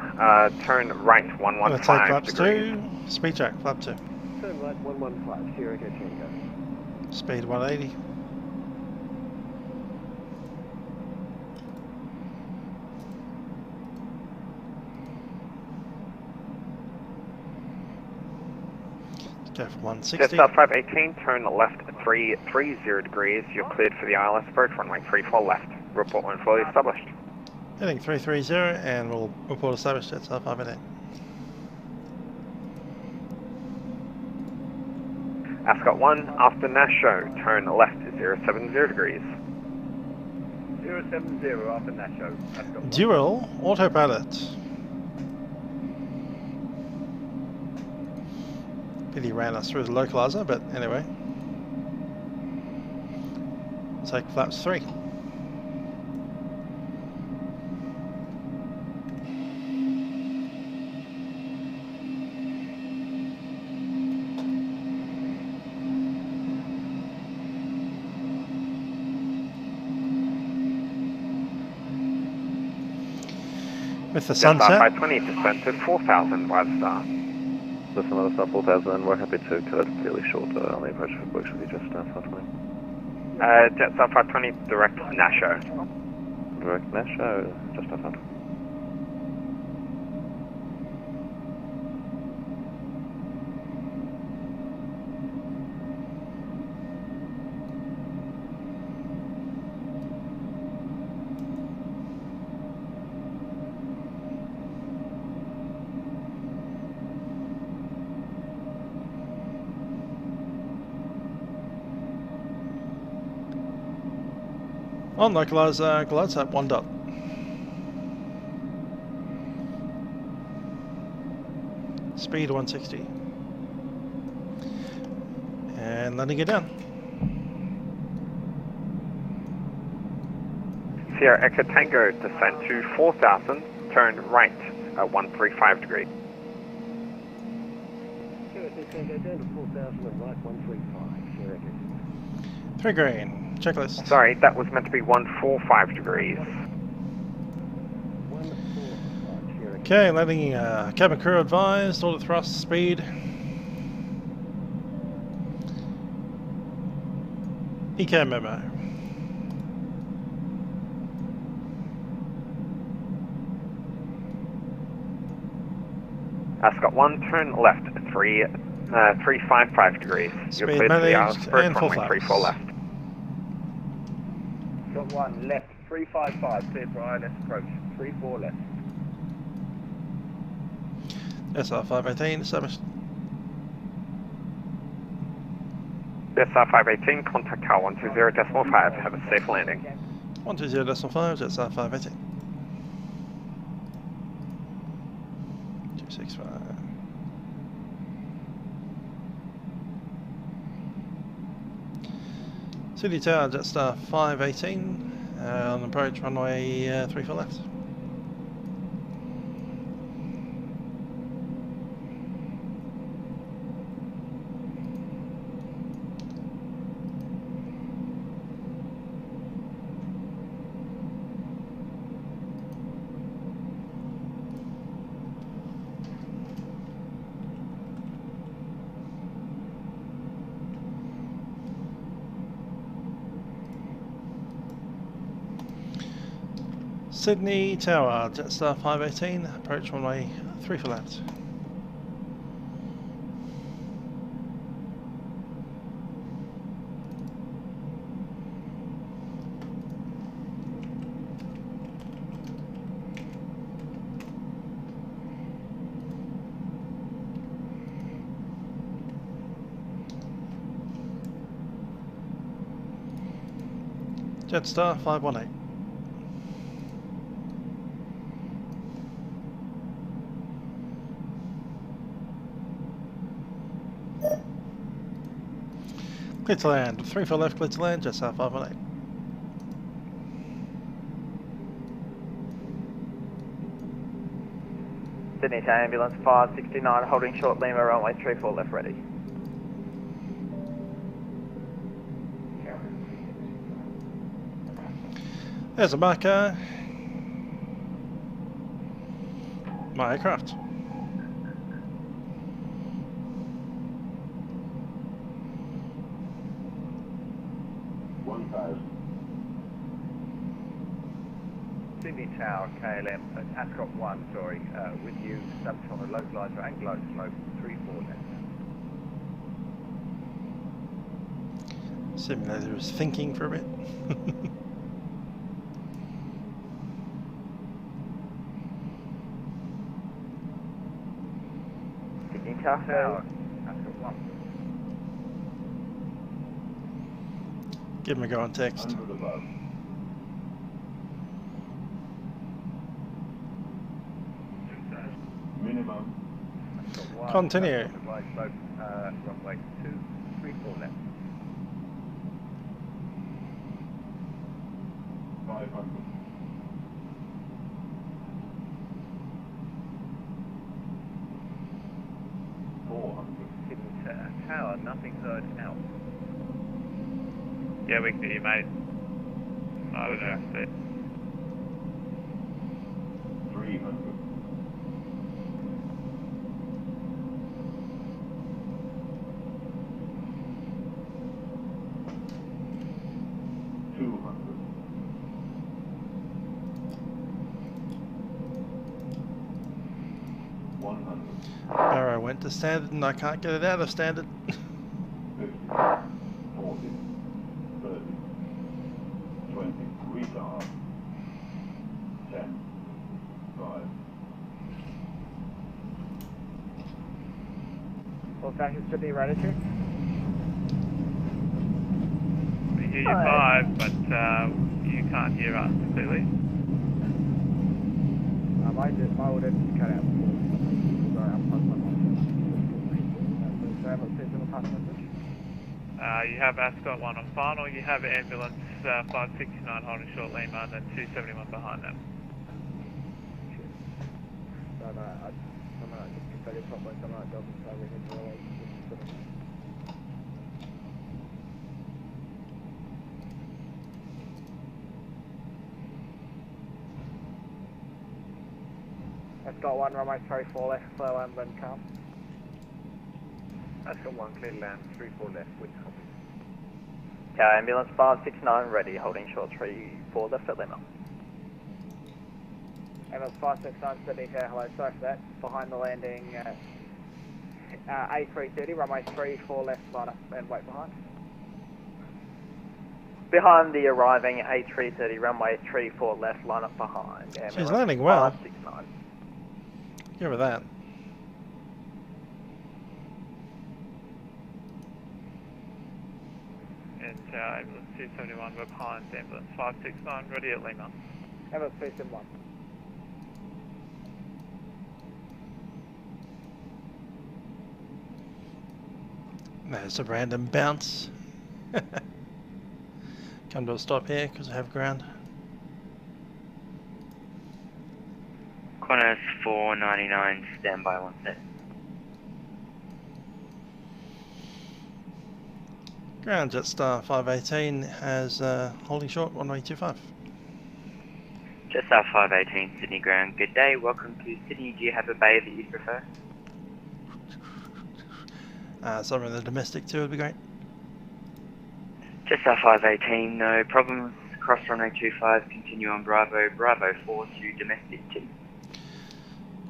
turn right 115 Gonna take flaps degrees. 2, speed check, flap 2. Turn right 115, Sierra Echo Tango. Speed 180. Go for 160. Jetstar 518, turn left 330 degrees. You're cleared for the ILS approach, runway 34 left. Report when fully established. Heading 330 and we'll report established Jetstar 518. Ascot 1, after Nash show, turn left 070 degrees. 070 after Nash show. Ascot 1. Dual autopilot. Pity ran us through the localizer, but anyway. We'll take flaps 3. With the sunset. Jetstar 520, descent to 4,000 by the star. This is another star 4,000, we're happy to cut it fairly short on the approach for work should be just 520. Jetstar 520, direct Nash show. Direct Nash show, just 520. On localizer, glides up 1 dot. Speed 160. And letting it down. Sierra Echo Tango, descent to 4,000, turn right at 135 degrees. Sierra Echo Tango down to 4,000 and right 135. Sierra Echo. 3 green. Checklist. Sorry, that was meant to be 145 degrees. Okay, letting cabin crew advised, auto thrust, speed. ECAM memo. Ascot 1, turn left 355 degrees. You're Speed cleared for the managed ILS approach, and full runway flaps. 34 left. Got 1 left 355, cleared for ILS approach 34 left. SR 518 established. Jetstar 518, contact car 120.5. Have a safe landing. 120.5, Jetstar 518. 265. City Tower, Jetstar 518. On approach, runway 34 left. Sydney Tower, Jetstar 518, approach runway 34 left. Jetstar 518. Clear to land, 34 left, clear to land, Jetstar 518. Sydney to ambulance 569, holding short Lima, runway 34 left ready. There's a marker. My aircraft. Sydney Tower, KLM, Ascot 1, sorry, with you, established on the localizer and glide slope 34 left. Simulator was thinking for a bit. Give him a go on text. Minimum. Continue. Runway 234 left. 500. 400. Tower, nothing heard out. Yeah, we can hear you, mate. I don't know. 300. 200. Arrow went to standard and I can't get it out of standard. 50, 40, 30, 20, retard, 10, 5. Full fashion should be ready to. We hear you 5, but you can't hear us completely. My order didn't cut out before. Sorry, I'm plugged my phone. So I have a seasonal pass message. You have Ascot 1 on final, you have ambulance 569 holding short Lima, and then 271 behind them. So some of that just configured properly, some of that doesn't, so we need to relate to the Ascot 1, runway 34 left, clear land, wind calm. Ascot 1, clear land, 34 left, wind calm. Tower ambulance 569 ready, holding short 34 left at Lima. Ambulance 569 Sydney Tower, hello, sorry for that. Behind the landing, A330, runway 34 left, line up and wait behind. Behind the arriving A330, runway 34 left, line up behind. She's landing well. 569. Give her that. And ambulance 271 we're behind ambulance 569 ready at Lima. Ambulance 271. There's a random bounce. Come to a stop here because I have ground. Qantas 499, standby 1 set. Ground Jetstar 518 has holding short runway 25. Jetstar 518, Sydney ground, good day, welcome to Sydney. Do you have a bay that you'd prefer? Somewhere in the domestic too would be great. Jetstar 518, no problems. Cross runway 25, continue on Bravo, Bravo 4 to domestic 2.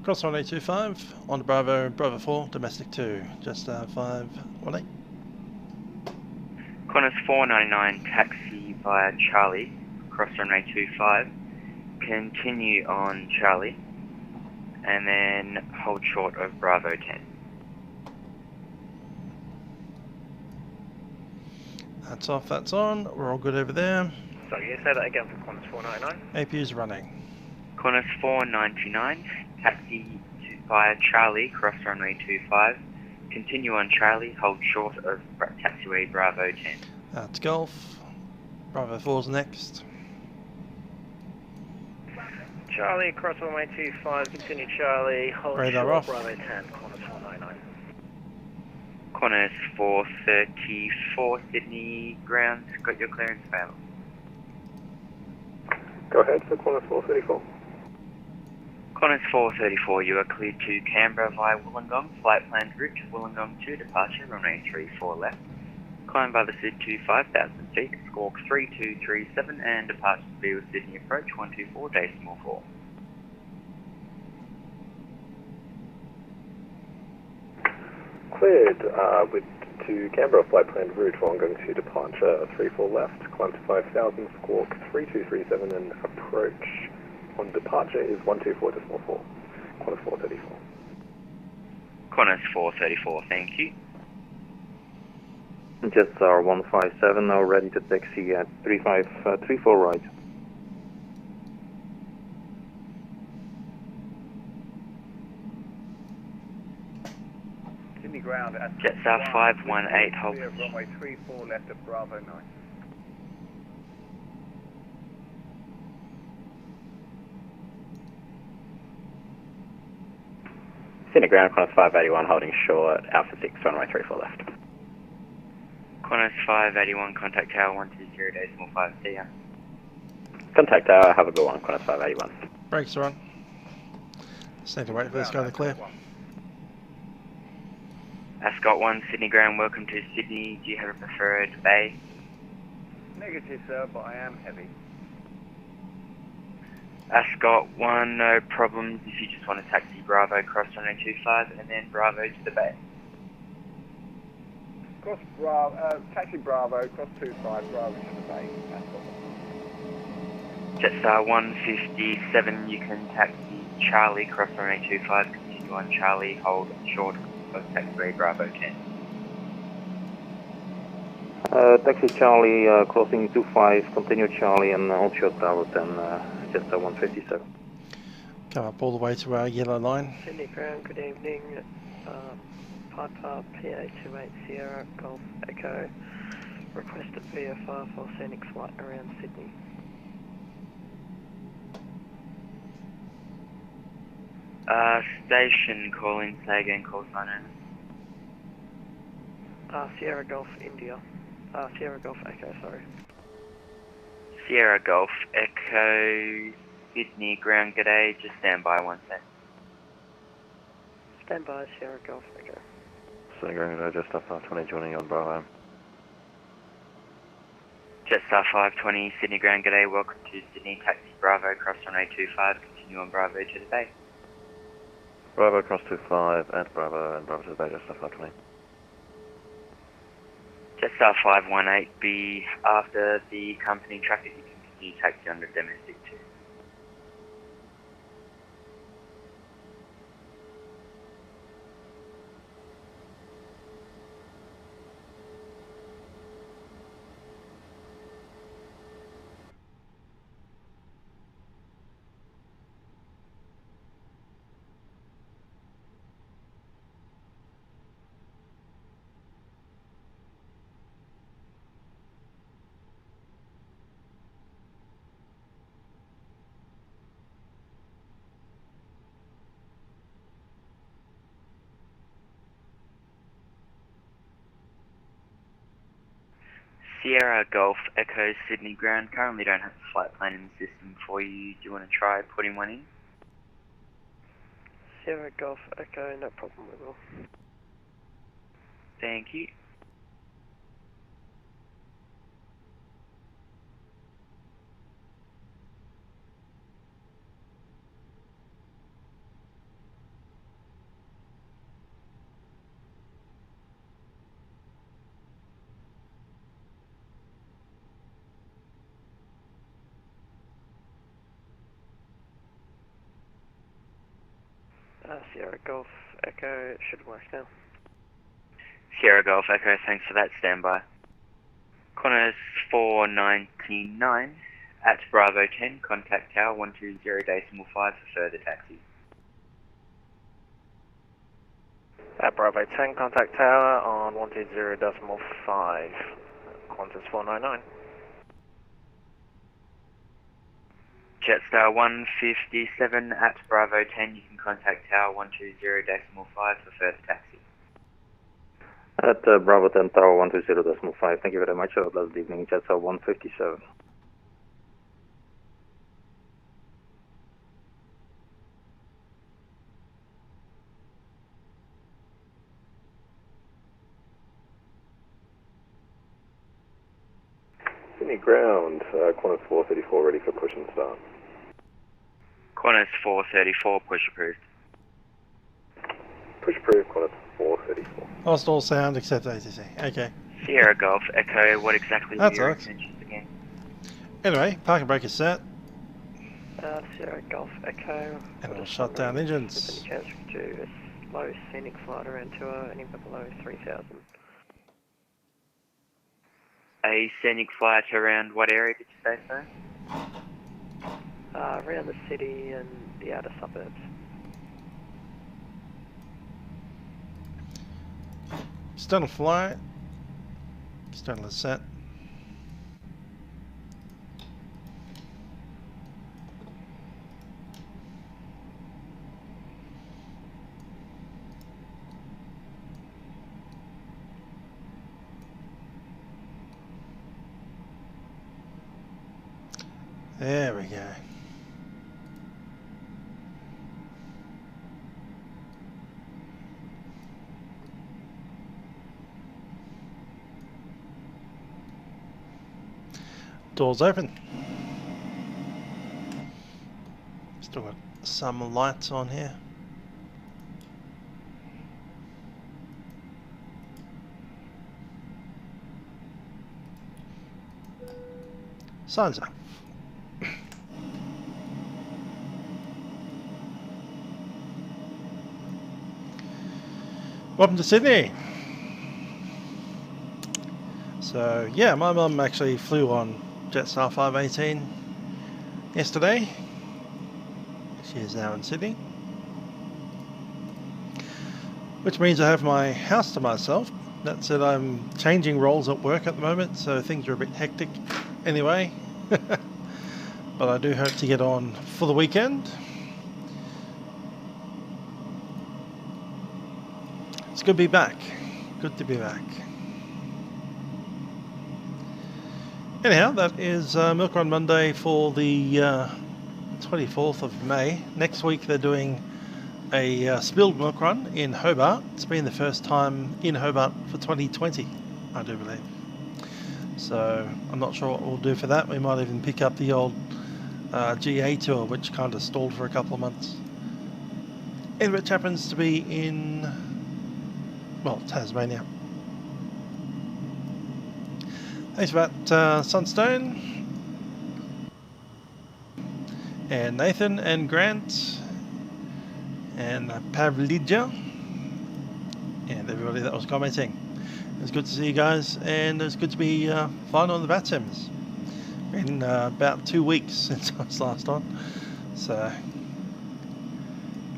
Cross runway 25, on to Bravo, Bravo 4, domestic 2, Jetstar 518. Qantas 499, taxi via Charlie, cross runway 25, continue on Charlie, and then hold short of Bravo 10. That's off, that's on, we're all good over there. Sorry, you say that again for Qantas 499? APU's running. Qantas 499, taxi via Charlie, cross runway 25, continue on Charlie, hold short of taxiway Bravo 10. That's Golf. Bravo 4's next. Charlie, cross runway 25, continue Charlie, hold Radar short, off. Bravo 10, Qantas 499. Qantas 434, Sydney ground, got your clearance available. Go ahead for Qantas 434. Qantas 434, you are cleared to Canberra via Wollongong, flight planned route to Wollongong 2, departure runway 34 left. Climb by the SID to 5,000 feet, squawk 3237 and departure to be with Sydney approach 124 decimal 4. Cleared with to Canberra, flight planned route, Wollongong to departure, 34 left, climb to 5000, squawk 3237 and approach on departure is 124.4, Qantas 434. Qantas 434, thank you. Jetstar 157 now ready to taxi at 3534 right. Sydney ground at Jetstar 518, hold. Runway 34 left at Bravo 9. Sydney ground, Qantas 581 holding short, Alpha 6, runway 34 left. Qantas 581, contact tower 120.5, see ya. Contact tower, have a good one, Qantas 581. Brakes are on. Just need to wait for this guy to clear. Ascot 1, Sydney ground, welcome to Sydney. Do you have a preferred bay? Negative, sir, but I am heavy. Ascot 1, no problems if you just want to taxi Bravo cross runway 25 and then Bravo to the bay. Cross Bravo, taxi Bravo, cross 25, Bravo to the bay. Jetstar 157, you can taxi Charlie cross runway 25, continue on Charlie, hold short, taxiway Bravo 10. Taxi Charlie, crossing 25, continue Charlie and hold short tower 10, Jetstar 157. Come up all the way to our yellow line. Sydney ground, good evening. Piper PA28 Sierra Golf Echo. Requested VFR for scenic flight around Sydney. Station calling, say again, call sign in. Sierra Golf India. Sierra Golf Echo, sorry. Sierra Golf Echo, Sydney ground, g'day, just stand by 1 sec. Stand by, Sierra Golf Echo. Sydney ground, Jetstar 520 joining on Bravo. Jetstar 520, Sydney ground, g'day, welcome to Sydney, taxi Bravo, cross runway 25, continue on Bravo to the bay. Bravo cross 25 at Bravo and Bravo to the bay, Jetstar 520. Jetstar 518, be after the company traffic, you can continue taxi under domestic too. Sierra Golf Echo Sydney ground, currently don't have a flight plan in the system for you. Do you want to try putting one in? Sierra Golf Echo, no problem, we will. Thank you. Sierra Golf Echo should work now. Sierra Golf Echo, thanks for that standby. Qantas 499 at Bravo 10, contact tower 120.5 for further taxi. At Bravo 10, contact tower on 120.5, Qantas 499. Jetstar 157 at Bravo 10, you can contact tower 120.5 for further taxi. At Bravo 10 tower 120.5, thank you very much. Have a blessed evening, Jetstar 157. Sydney ground, Qantas 434 ready for push and start. Qantas 434, push approved. Push approved, Qantas 434. Lost all sound except ATC. Okay. Sierra Golf Echo, what exactly were That's your all right. intentions again? Anyway, parking brake is set. Sierra Golf Echo. And we'll shut down engines. Chance to do a slow scenic flight around tour, anywhere below 3,000. A scenic flight around what area did you say, sir? Around the city and the outer suburbs. External flight. External is set. There we go. Doors open. Still got some lights on here. Signs up. Welcome to Sydney. So yeah, my mum actually flew on Jetstar 518 yesterday. She is now in Sydney, which means I have my house to myself. That said, I'm changing roles at work at the moment, so things are a bit hectic anyway. But I do hope to get on for the weekend. It's good to be back. Good to be back. Anyhow, that is Milkrun Monday for the 24th of May. Next week they're doing a spilled Milkrun in Hobart. It's been the first time in Hobart for 2020, I do believe. So I'm not sure what we'll do for that. We might even pick up the old GA tour, which kind of stalled for a couple of months. And which happens to be in, well, Tasmania. Thanks for that, Sunstone, and Nathan, and Grant, and Pavlidja, and everybody that was commenting. It was good to see you guys, and it was good to be flying on the Vatsims. Been about 2 weeks since I was last on. So,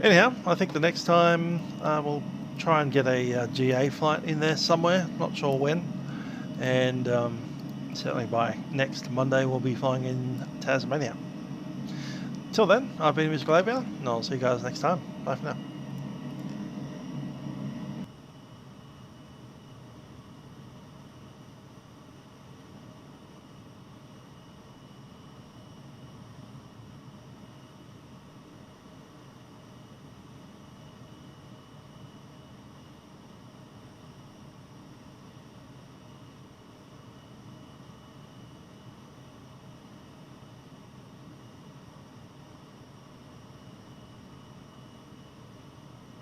anyhow, I think the next time we'll try and get a GA flight in there somewhere, not sure when. And certainly by next Monday we'll be flying in Tasmania. Till then, I've been Musical Aviator, and I'll see you guys next time. Bye for now.